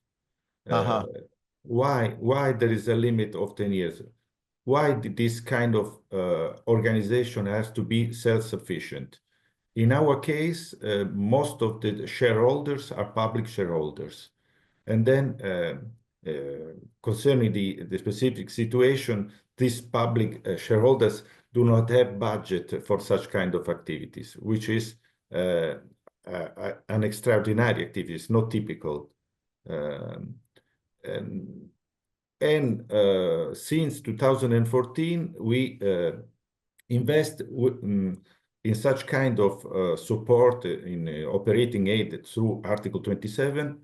Why there is a limit of 10 years? Why this kind of organization has to be self-sufficient? In our case, most of the shareholders are public shareholders. And then concerning the specific situation, these public shareholders do not have budget for such kind of activities, which is an extraordinary activity. It's not typical. Since 2014, we invest in such kind of support in operating aid through Article 27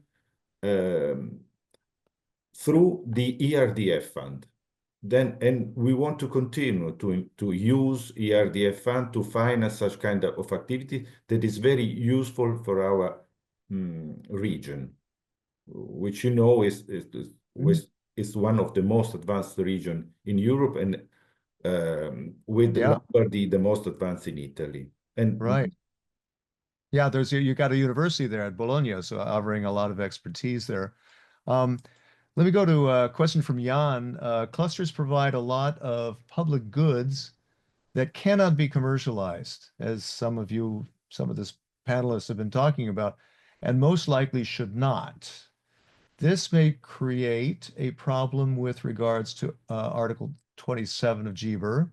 through the ERDF fund. And we want to continue to use ERDF fund to finance such kind of activity that is very useful for our region, which you know is West is one of the most advanced region in Europe, and with Lombardy the most advanced in Italy. And right. Yeah, you got a university there at Bologna, so offering a lot of expertise there. Let me go to a question from Jan. Clusters provide a lot of public goods that cannot be commercialized, as some of the panelists have been talking about, and most likely should not. This may create a problem with regards to Article 27 of GBER,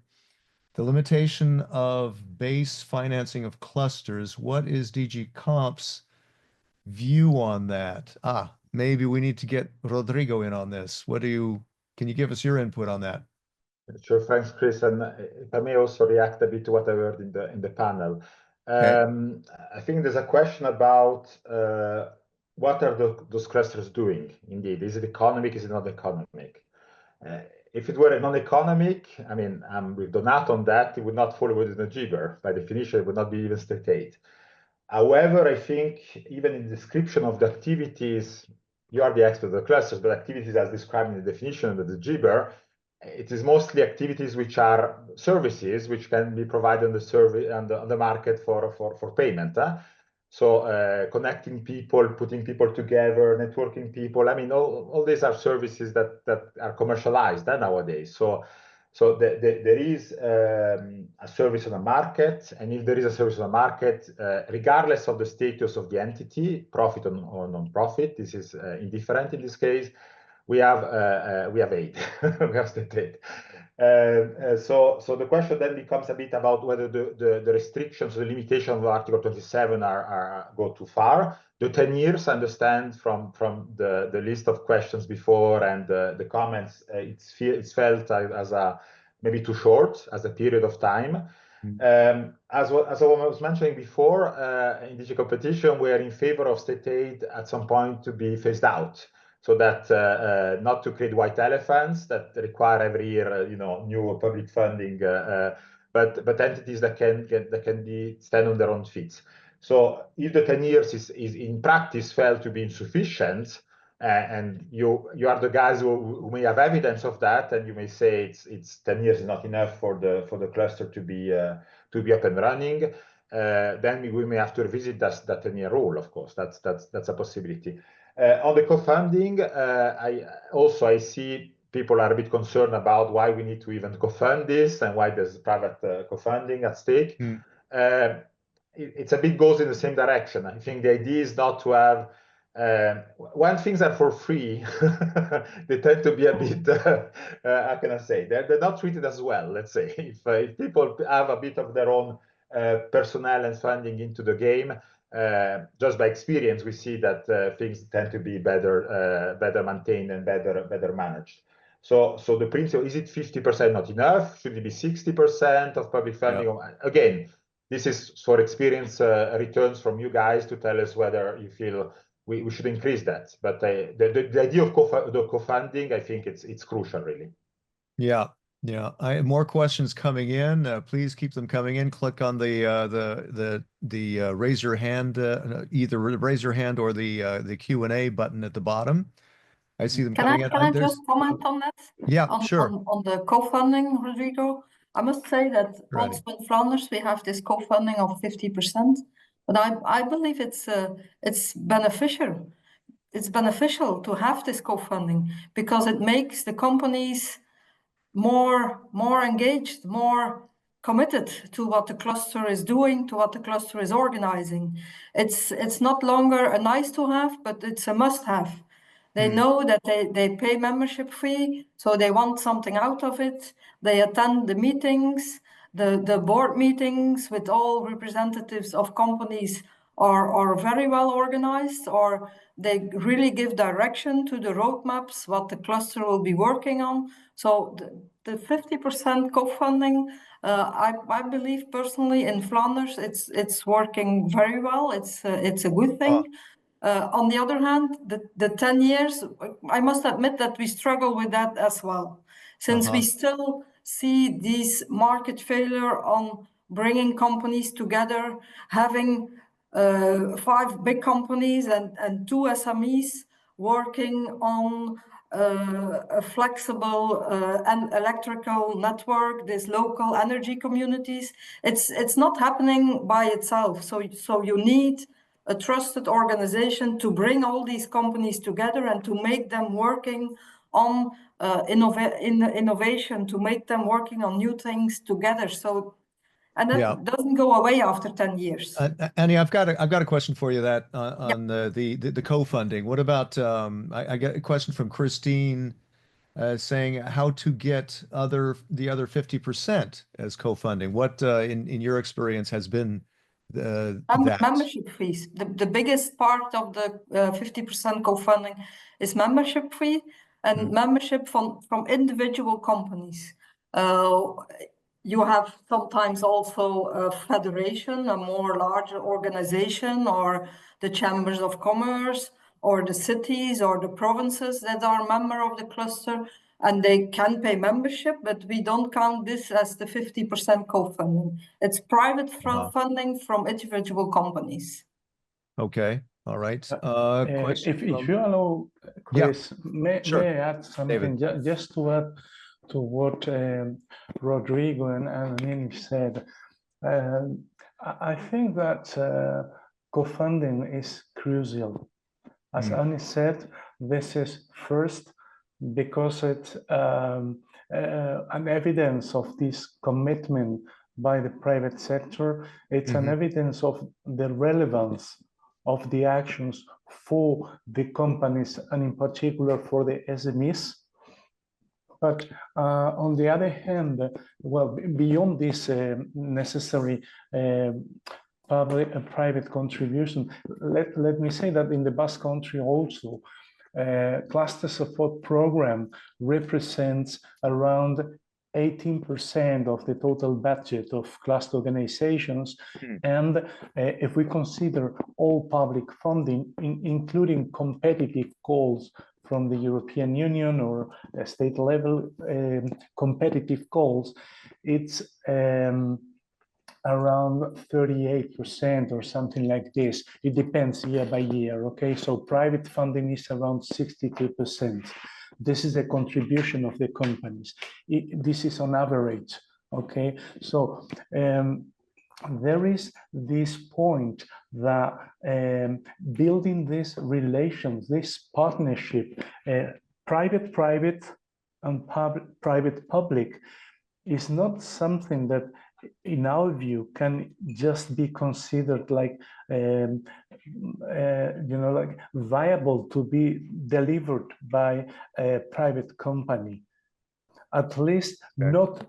the limitation of base financing of clusters. What is DG Comp's view on that? Maybe we need to get Rodrigo in on this. Can you give us your input on that? Sure, thanks, Chris. And if I may also react a bit to what I heard in the panel. I think there's a question about what are those clusters doing? Indeed, is it economic? Is it not economic? If it were non-economic, I mean, I'm with Donato on that, it would not fall within the GBER. By definition, it would not be even state aid. However, I think even in the description of the activities, you are the expert of the clusters, but activities as described in the definition of the GBER, it is mostly activities which are services which can be provided on the market for payment. So connecting people, putting people together, networking people. I mean, all these are services that are commercialized nowadays. So there is a service on the market, and if there is a service on the market, regardless of the status of the entity, profit or non-profit, this is indifferent in this case. We have aid, we have state aid. So the question then becomes a bit about whether the restrictions, the limitations of Article 27 go too far. The 10 years, I understand from the list of questions before and the comments, it's felt as maybe too short as a period of time. As I was mentioning before, in DG Competition, we are in favor of state aid at some point to be phased out, so that not to create white elephants that require every year, new public funding, but entities that can stand on their own feet. So if the 10 years is in practice felt to be insufficient, and you are the guys who may have evidence of that, and you may say it's 10 years is not enough for the cluster to be up and running, then we may have to revisit that 10-year rule. Of course, that's a possibility. On the co-funding, I see people are a bit concerned about why we need to even co-fund this and why there's private co-funding at stake. It's a bit goes in the same direction. I think the idea is not to have when things are for free, they tend to be a bit, how can I say, they're not treated as well, let's say. If people have a bit of their own personnel and funding into the game, just by experience, we see that things tend to be better maintained and better managed. So the principle, is it 50% not enough? Should it be 60% of public funding? Yeah. Again, this is for experience returns from you guys to tell us whether you feel we should increase that. But the idea of co-funding, I think it's crucial, really. Yeah. I have more questions coming in. Please keep them coming in. Click on the raise your hand, either raise your hand or the Q&A button at the bottom. I see them coming in. Can I just comment on that? Yeah, sure. On the co-funding, Rodrigo, I must say that also in Flanders we have this co-funding of 50%, but I believe it's beneficial. It's beneficial to have this co-funding because it makes the companies more engaged, more committed to what the cluster is doing, to what the cluster is organizing. It's not longer a nice to have, but it's a must have. They know that they pay membership fee, so they want something out of it. They attend the meetings, the board meetings with all representatives of companies are very well organized, or they really give direction to the roadmaps, what the cluster will be working on. So the 50% co-funding, I believe personally in Flanders, it's working very well. It's a good thing. On the other hand, the 10 years, I must admit that we struggle with that as well, since we still see this market failure on bringing companies together, having 5 big companies and 2 SMEs working on a flexible and electrical network, these local energy communities. It's not happening by itself. So you need a trusted organization to bring all these companies together and to make them working on innovation, to make them working on new things together. So, and that doesn't go away after 10 years. Annie, I've got a question for you that on the co-funding. What about I get a question from Christine saying how to get the other 50% as co-funding. What in your experience has been that? Membership fees. The biggest part of the 50% co-funding is membership fee and membership from individual companies. You have sometimes also a federation, a more larger organization, or the chambers of commerce, or the cities or the provinces that are member of the cluster, and they can pay membership, but we don't count this as the 50% co-funding. It's private funding from individual companies. Okay, all right. If you allow, Chris, may I add something? Just to add to what Rodrigo and Annie said. I think that co-funding is crucial. As Annie said, this is first because it's an evidence of this commitment by the private sector. It's an evidence of the relevance of the actions for the companies and in particular for the SMEs. But on the other hand, well, beyond this necessary private contribution, let me say that in the Basque Country also, cluster support program represents around 18% of the total budget of cluster organizations. And if we consider all public funding, including competitive calls from the European Union or state level competitive calls, it's around 38% or something like this. It depends year by year, okay? So private funding is around 62%. This is a contribution of the companies. This is on average, okay? So there is this point that building these relations, this partnership, private and private-public is not something that in our view can just be considered like like viable to be delivered by a private company, at least not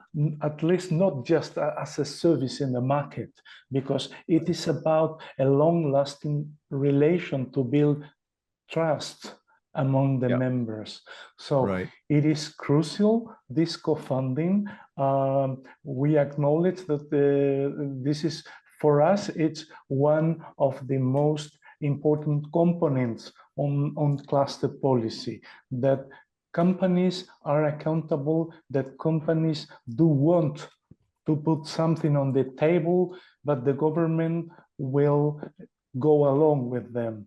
just as a service in the market, because it is about a long-lasting relation to build trust among the members. So it is crucial, this co-funding. We acknowledge that this is, for us, it's one of the most important components on cluster policy, that companies are accountable, that companies do want to put something on the table, but the government will go along with them.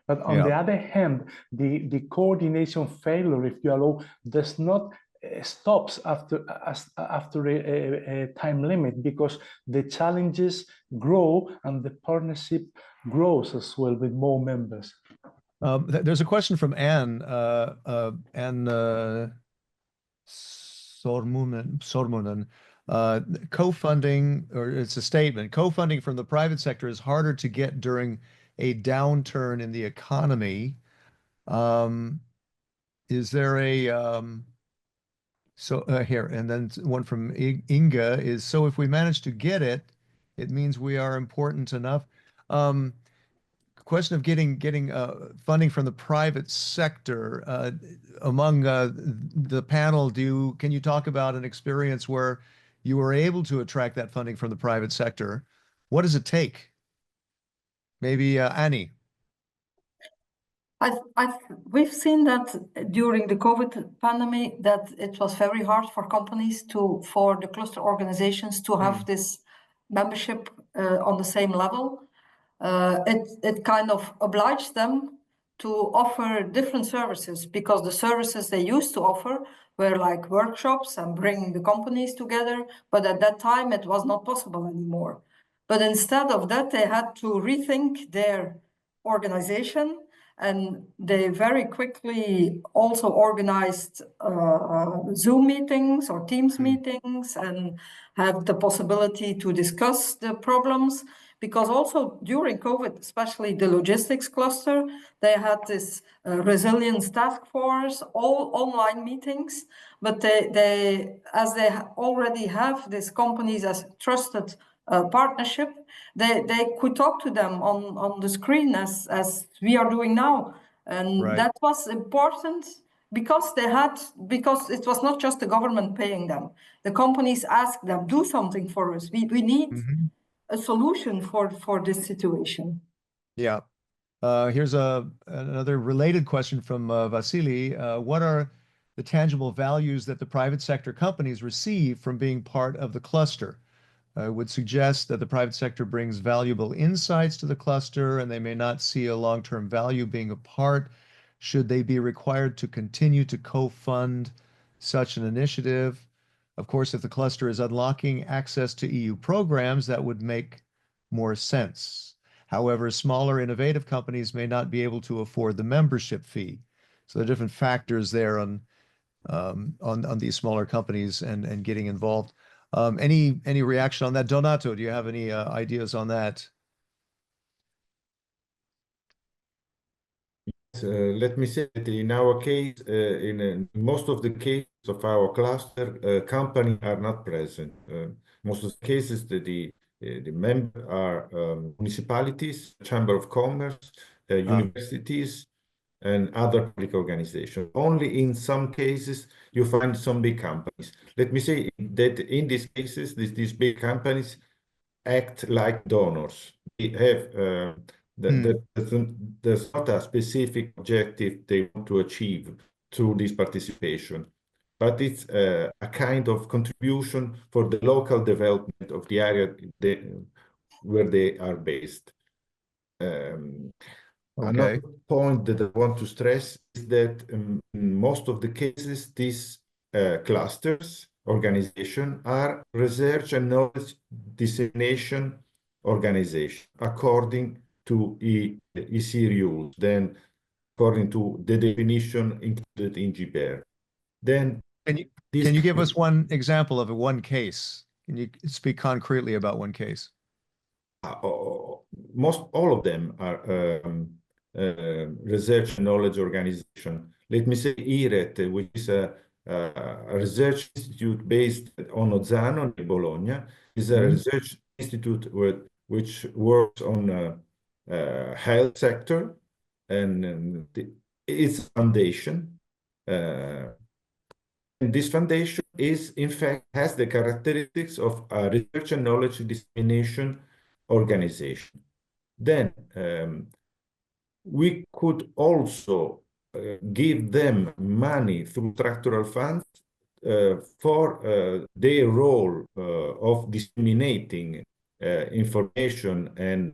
But on the other hand, the coordination failure, if you allow, does not stops after a time limit, because the challenges grow and the partnership grows as well with more members. There's a question from Anne Sormunen. Co-funding, or it's a statement, co-funding from the private sector is harder to get during a downturn in the economy. Is there a here, and then one from Inga is, so if we manage to get it, it means we are important enough. Question of getting funding from the private sector. Among the panel, can you talk about an experience where you were able to attract that funding from the private sector? What does it take? Maybe Annie. We've seen that during the COVID pandemic, that it was very hard for companies for the cluster organizations to have this membership on the same level. It kind of obliged them to offer different services, because the services they used to offer were like workshops and bringing the companies together. But at that time, it was not possible anymore. But instead of that, they had to rethink their organization, and they very quickly also organized Zoom meetings or Teams meetings, and have the possibility to discuss the problems. Because also during COVID, especially the logistics cluster, they had this resilience task force, all online meetings, but as they already have these companies as trusted partnership, they could talk to them on the screen as we are doing now. And that was important because it was not just the government paying them. The companies asked them, do something for us. We need a solution for this situation. Yeah. Here's another related question from Vasily. What are the tangible values that the private sector companies receive from being part of the cluster? I would suggest that the private sector brings valuable insights to the cluster, and they may not see a long-term value being a part. Should they be required to continue to co-fund such an initiative? Of course, if the cluster is unlocking access to EU programs, that would make more sense. However, smaller innovative companies may not be able to afford the membership fee. So there are different factors there on these smaller companies and getting involved. Any reaction on that? Donato, do you have any ideas on that? Let me say that in our case, in most of the cases of our cluster, companies are not present. Most of the cases, the members are municipalities, chamber of commerce, universities, and other public organizations. Only in some cases you find some big companies. Let me say that in these cases, these big companies act like donors. They have there's not a specific objective they want to achieve through this participation, but it's a kind of contribution for the local development of the area where they are based. Another point that I want to stress is that in most of the cases, these clusters, organization, are research and knowledge dissemination organization according to EC rules, then according to the definition included in GBER. Then can you give us one example of one case? Can you speak concretely about one case? Most all of them are research and knowledge organization. Let me say IRET, which is a research institute based on Ozzano in Bologna, is a research institute which works on health sector, and its foundation. And this foundation is, in fact, has the characteristics of a research and knowledge dissemination organization. Then we could also give them money through structural funds for their role of disseminating information and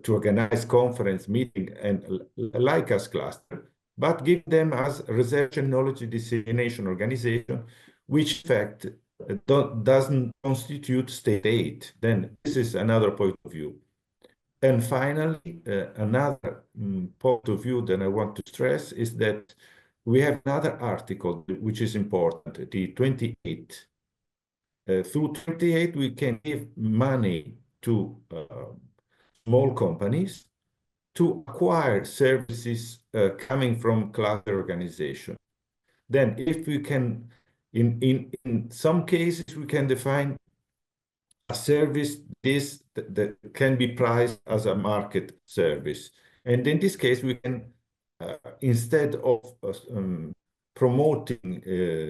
to organize conference meeting and like us cluster, but give them as research and knowledge dissemination organization, which in fact doesn't constitute state aid. Then this is another point of view. And finally, another point of view that I want to stress is that we have another article which is important, the 28. Through 28, we can give money to small companies to acquire services coming from cluster organization. Then if we can, in some cases, we can define a service that can be priced as a market service. And in this case, we can, instead of promoting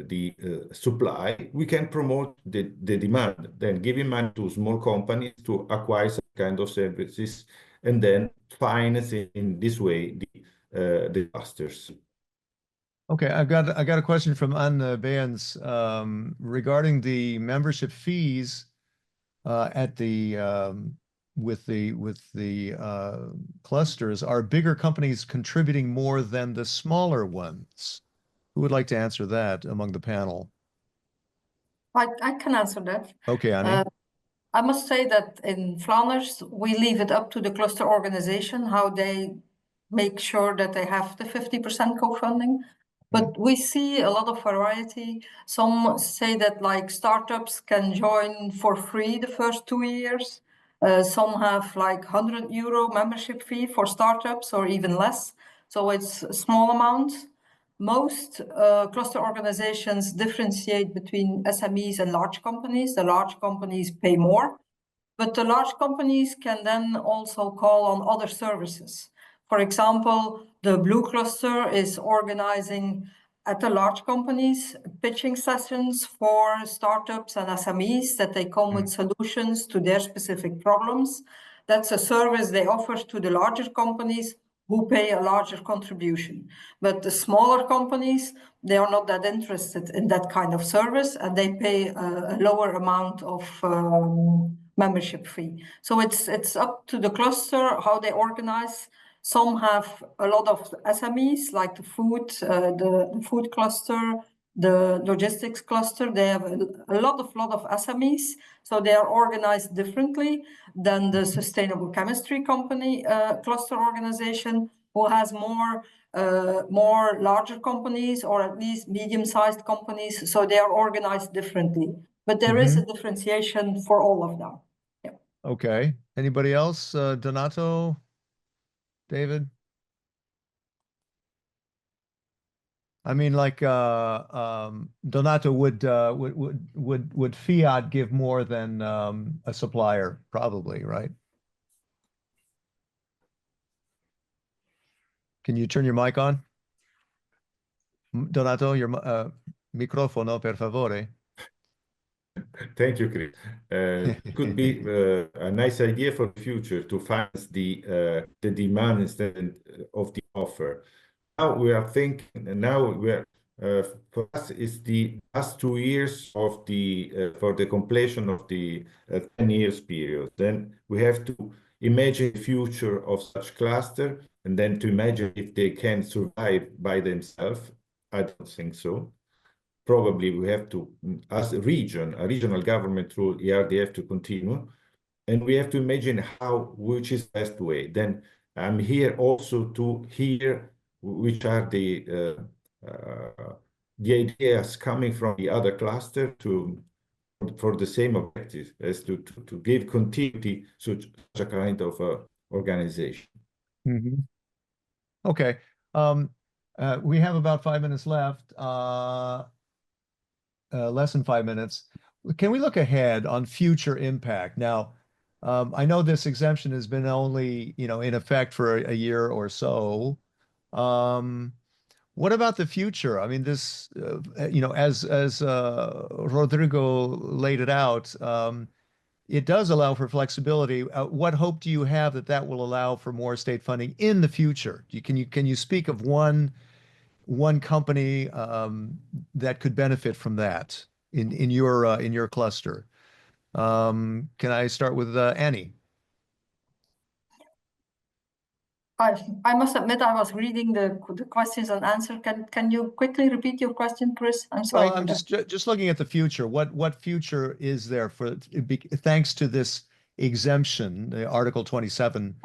the supply, we can promote the demand, then giving money to small companies to acquire some kind of services, and then finance in this way the clusters. Okay, I got a question from Anne Beens regarding the membership fees at the with the clusters, are bigger companies contributing more than the smaller ones? Who would like to answer that among the panel? I can answer that. Okay, Annie. I must say that in Flanders, we leave it up to the cluster organization how they make sure that they have the 50% co-funding. But we see a lot of variety. Some say that like startups can join for free the first 2 years. Some have like €100 membership fee for startups or even less. So it's a small amount. Most cluster organizations differentiate between SMEs and large companies. The large companies pay more, but the large companies can then also call on other services. For example, the Blue Cluster is organizing at the large companies pitching sessions for startups and SMEs that they come with solutions to their specific problems. That's a service they offer to the larger companies who pay a larger contribution. But the smaller companies, they are not that interested in that kind of service, and they pay a lower amount of membership fee. So it's up to the cluster how they organize. Some have a lot of SMEs, like the food cluster, the logistics cluster. They have a lot of SMEs, so they are organized differently than the sustainable chemistry company cluster organization, who has more larger companies or at least medium-sized companies. So they are organized differently, but there is a differentiation for all of them. Yeah. Okay. Anybody else? Donato, David? I mean, like Donato, would Fiat give more than a supplier? Probably, right? Can you turn your mic on? Donato, your microfono, per favore. Thank you, Chris. Could be a nice idea for the future to finance the demand instead of the offer. Now we are thinking, for us, it's the last 2 years of for the completion of the 10 years period. Then we have to imagine the future of such cluster, and then to imagine if they can survive by themselves. I don't think so. Probably we have to, as a regional government through ERDF, to continue, and we have to imagine which is the best way. Then I'm here also to hear which are the ideas coming from the other cluster for the same objective, as to give continuity to such a kind of organization. Okay. We have about 5 minutes left. Less than 5 minutes. Can we look ahead on future impact? Now, I know this exemption has been only, in effect for a year or so. What about the future? I mean, this, as Rodrigo laid it out, it does allow for flexibility. What hope do you have that will allow for more state funding in the future? Can you speak of one company that could benefit from that in your cluster? Can I start with Annie? I must admit I was reading the questions and answer. Can you quickly repeat your question, Chris? I'm sorry. Well, I'm just looking at the future. What future is there thanks to this exemption, the Article 27?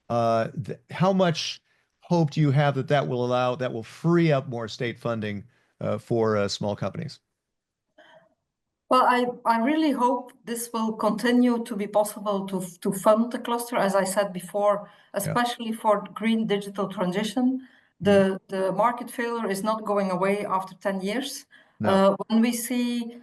How much hope do you have that will free up more state funding for small companies? Well, I really hope this will continue to be possible to fund the cluster, as I said before, especially for green digital transition. The market failure is not going away after 10 years. No. When we see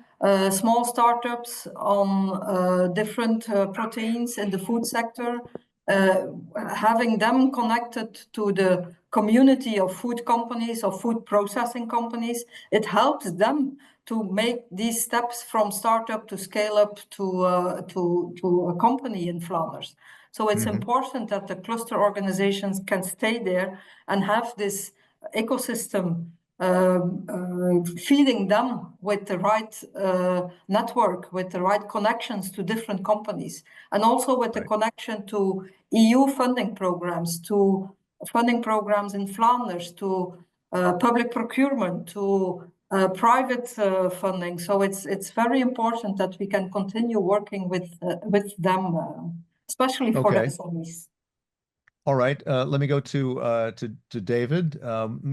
small startups on different proteins in the food sector, having them connected to the community of food companies or food processing companies, it helps them to make these steps from startup to scale up to a company in Flanders. So it's important that the cluster organizations can stay there and have this ecosystem feeding them with the right network, with the right connections to different companies, and also with the connection to EU funding programs, to funding programs in Flanders, to public procurement, to private funding. So it's very important that we can continue working with them, especially for the SMEs. All right, let me go to David.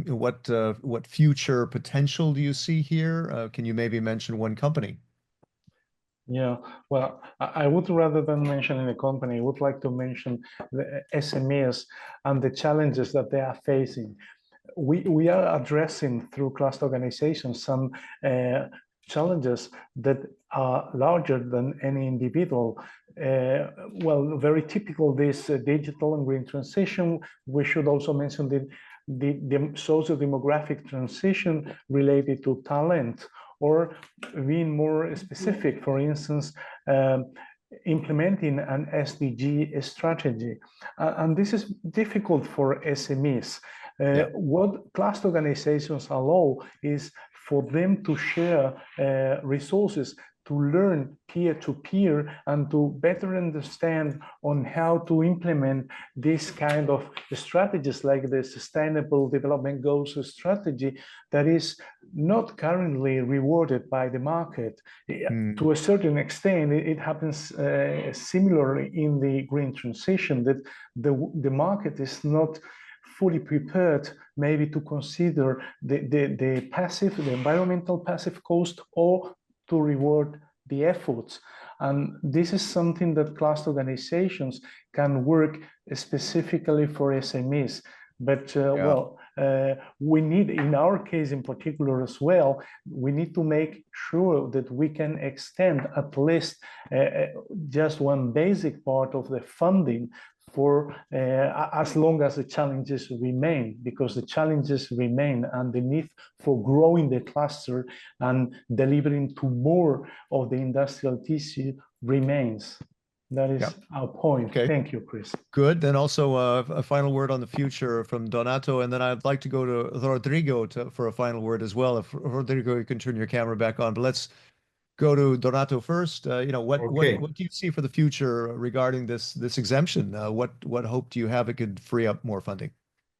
What future potential do you see here? Can you maybe mention one company? Yeah, well, I would, rather than mentioning a company, I would like to mention the SMEs and the challenges that they are facing. We are addressing through cluster organizations some challenges that are larger than any individual. Well, very typical this digital and green transition. We should also mention the socio-demographic transition related to talent, or being more specific, for instance, implementing an SDG strategy. And this is difficult for SMEs. What cluster organizations allow is for them to share resources, to learn peer-to-peer, and to better understand on how to implement this kind of strategies, like the Sustainable Development Goals strategy that is not currently rewarded by the market. To a certain extent, it happens similarly in the green transition, that the market is not fully prepared maybe to consider the environmental passive cost, or to reward the efforts. And this is something that cluster organizations can work specifically for SMEs. But well, we need, in our case in particular as well, we need to make sure that we can extend at least just one basic part of the funding for as long as the challenges remain, because the challenges remain, and the need for growing the cluster and delivering to more of the industrial tissue remains. That is our point. Okay. Thank you, Chris. Good. Then also a final word on the future from Donato, and then I'd like to go to Rodrigo for a final word as well. If Rodrigo, you can turn your camera back on, but let's go to Donato first. What do you see for the future regarding this exemption? What hope do you have it could free up more funding?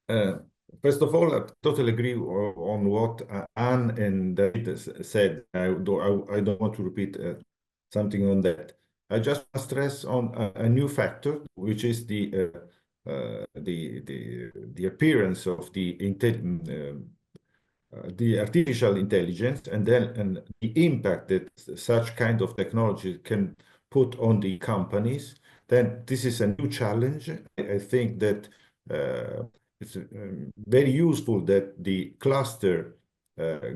First of all, I totally agree on what Anne and David said. I don't want to repeat something on that. I just want to stress on a new factor, which is the appearance of the artificial intelligence, and the impact that such kind of technology can put on the companies. Then this is a new challenge. I think that it's very useful that the cluster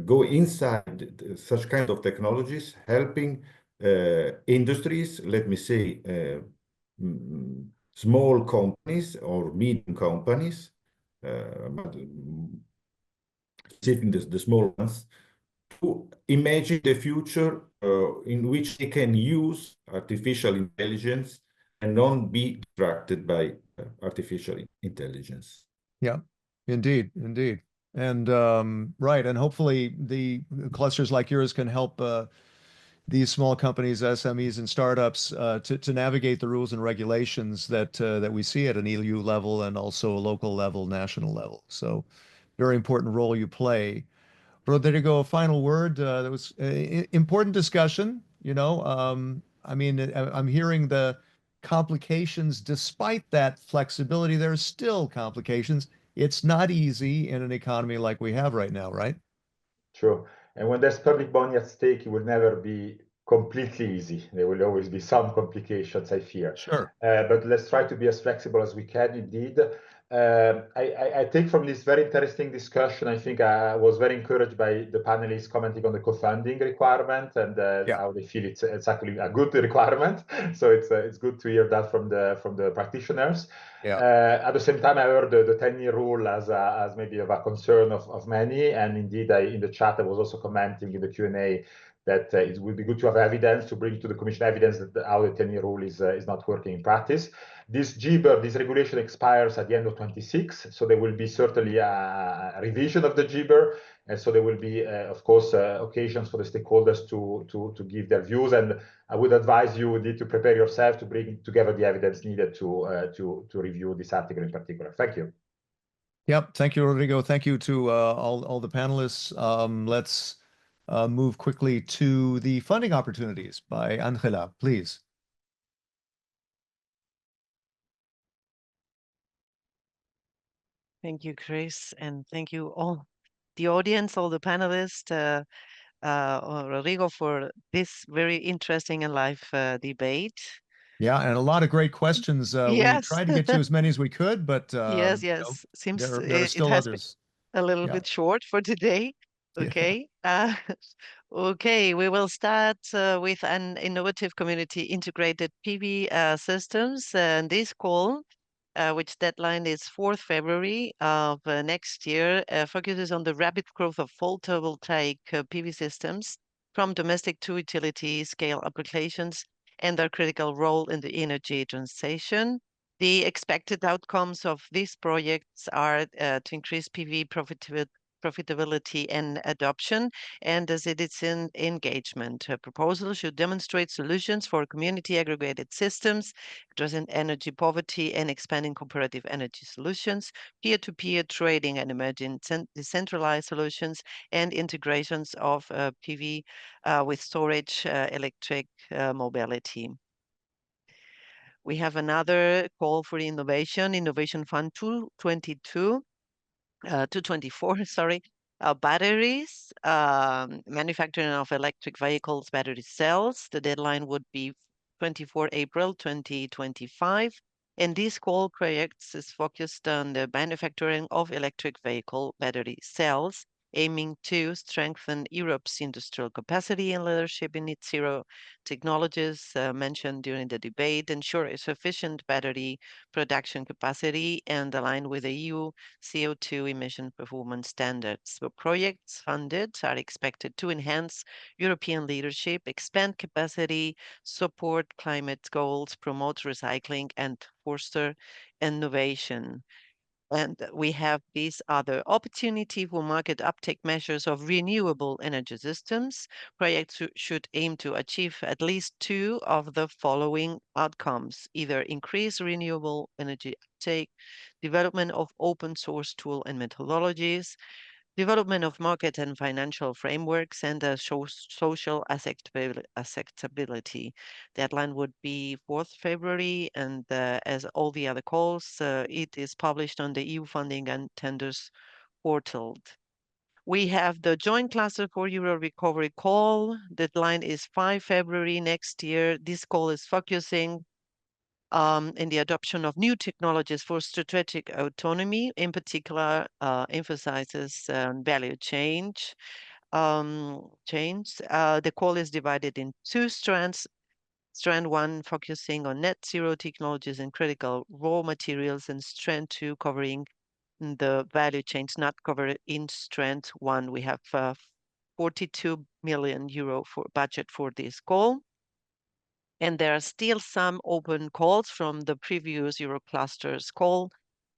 go inside such kind of technologies, helping industries, let me say, small companies or medium companies, even the small ones, to imagine the future in which they can use artificial intelligence and not be distracted by artificial intelligence. Yeah, indeed. And right, and hopefully the clusters like yours can help these small companies, SMEs, and startups to navigate the rules and regulations that we see at an EU level, and also a local level, national level. So very important role you play. Rodrigo, a final word. That was important discussion. I mean, I'm hearing the complications. Despite that flexibility, there are still complications. It's not easy in an economy like we have right now, right? True. And when there's public money at stake, it will never be completely easy. There will always be some complications, I fear. Sure. But let's try to be as flexible as we can, indeed. I think from this very interesting discussion, I think I was very encouraged by the panelists commenting on the co-funding requirement, and how they feel it's actually a good requirement. So it's good to hear that from the practitioners. At the same time, I heard the 10-year rule as maybe of a concern of many, and indeed in the chat I was also commenting in the Q&A that it would be good to have evidence, to bring to the Commission evidence that how the 10-year rule is not working in practice. This GBER, this regulation expires at the end of 26, so there will be certainly a revision of the GBER, and so there will be, of course, occasions for the stakeholders to give their views. And I would advise you need to prepare yourself to bring together the evidence needed to review this article in particular. Thank you. Yep. Thank you, Rodrigo. Thank you to all the panelists. Let's move quickly to the funding opportunities by Angela, please. Thank you, Chris, and thank you all, the audience, all the panelists, Rodrigo, for this very interesting and live debate. Yeah, and a lot of great questions. We Yes. tried to get to as many as we could, but Yes, you know, yes. Seems there are it still has been others. a little Yeah. bit short for today. Yeah. Okay. Okay, we will start with an innovative community integrated PV systems. And this call, which deadline is 4th February of next year, focuses on the rapid growth of photovoltaic PV systems from domestic to utility scale applications and their critical role in the energy transition. The expected outcomes of these projects are to increase PV profitability and adoption, and as it is in engagement. A proposal should demonstrate solutions for community aggregated systems, addressing energy poverty and expanding cooperative energy solutions, peer-to-peer trading and emerging decentralized solutions, and integrations of PV with storage, electric mobility. We have another call for innovation, Innovation Fund 222. 224, sorry, batteries, manufacturing of electric vehicles, battery cells. The deadline would be 24 April 2025. And this call projects is focused on the manufacturing of electric vehicle battery cells, aiming to strengthen Europe's industrial capacity and leadership in its zero technologies mentioned during the debate, ensure a sufficient battery production capacity, and align with the EU CO2 emission performance standards. The projects funded are expected to enhance European leadership, expand capacity, support climate goals, promote recycling, and foster innovation. And we have this other opportunity for market uptake measures of renewable energy systems. Projects should aim to achieve at least 2 of the following outcomes: either increase renewable energy uptake, development of open source tool and methodologies, development of market and financial frameworks, and social acceptability. Deadline would be 4th February, and as all the other calls, it is published on the EU funding and tenders portal. We have the joint cluster for Euro recovery call. Deadline is 5 February next year. This call is focusing in the adoption of new technologies for strategic autonomy, in particular, emphasizes value change. The call is divided in 2 strands. Strand 1 focusing on net zero technologies and critical raw materials, and Strand 2 covering the value chains not covered in Strand 1. We have 42 million euro for budget for this call. And there are still some open calls from the previous Euroclusters call.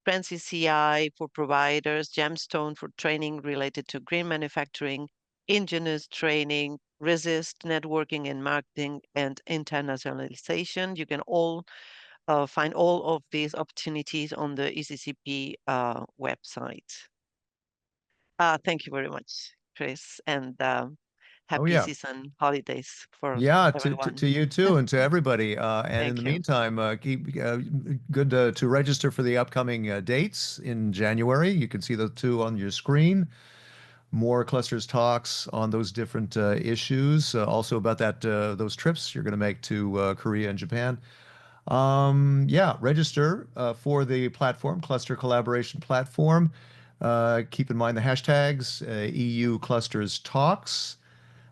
Francis CI for providers, Gemstone for training related to green manufacturing, engineers training, resist networking and marketing, and internationalization. You can all find all of these opportunities on the ECCP website. Thank you very much, Chris, and happy season holidays for everyone. To you too, and to everybody. And in the meantime, keep good to register for the upcoming dates in January. You can see the 2 on your screen. More clusters talks on those different issues. Also about those trips you're going to make to Korea and Japan. Register for the platform, Cluster Collaboration Platform. Keep in mind the hashtags EU Clusters Talks.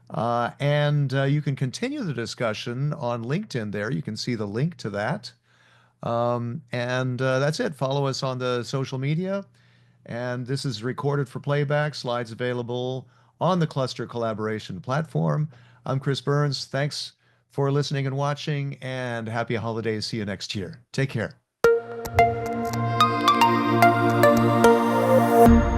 And you can continue the discussion on LinkedIn there. You can see the link to that. And that's it. Follow us on the social media. And this is recorded for playback. Slides available on the Cluster Collaboration Platform. I'm Chris Burns. Thanks for listening and watching, and happy holidays. See you next year. Take care. you.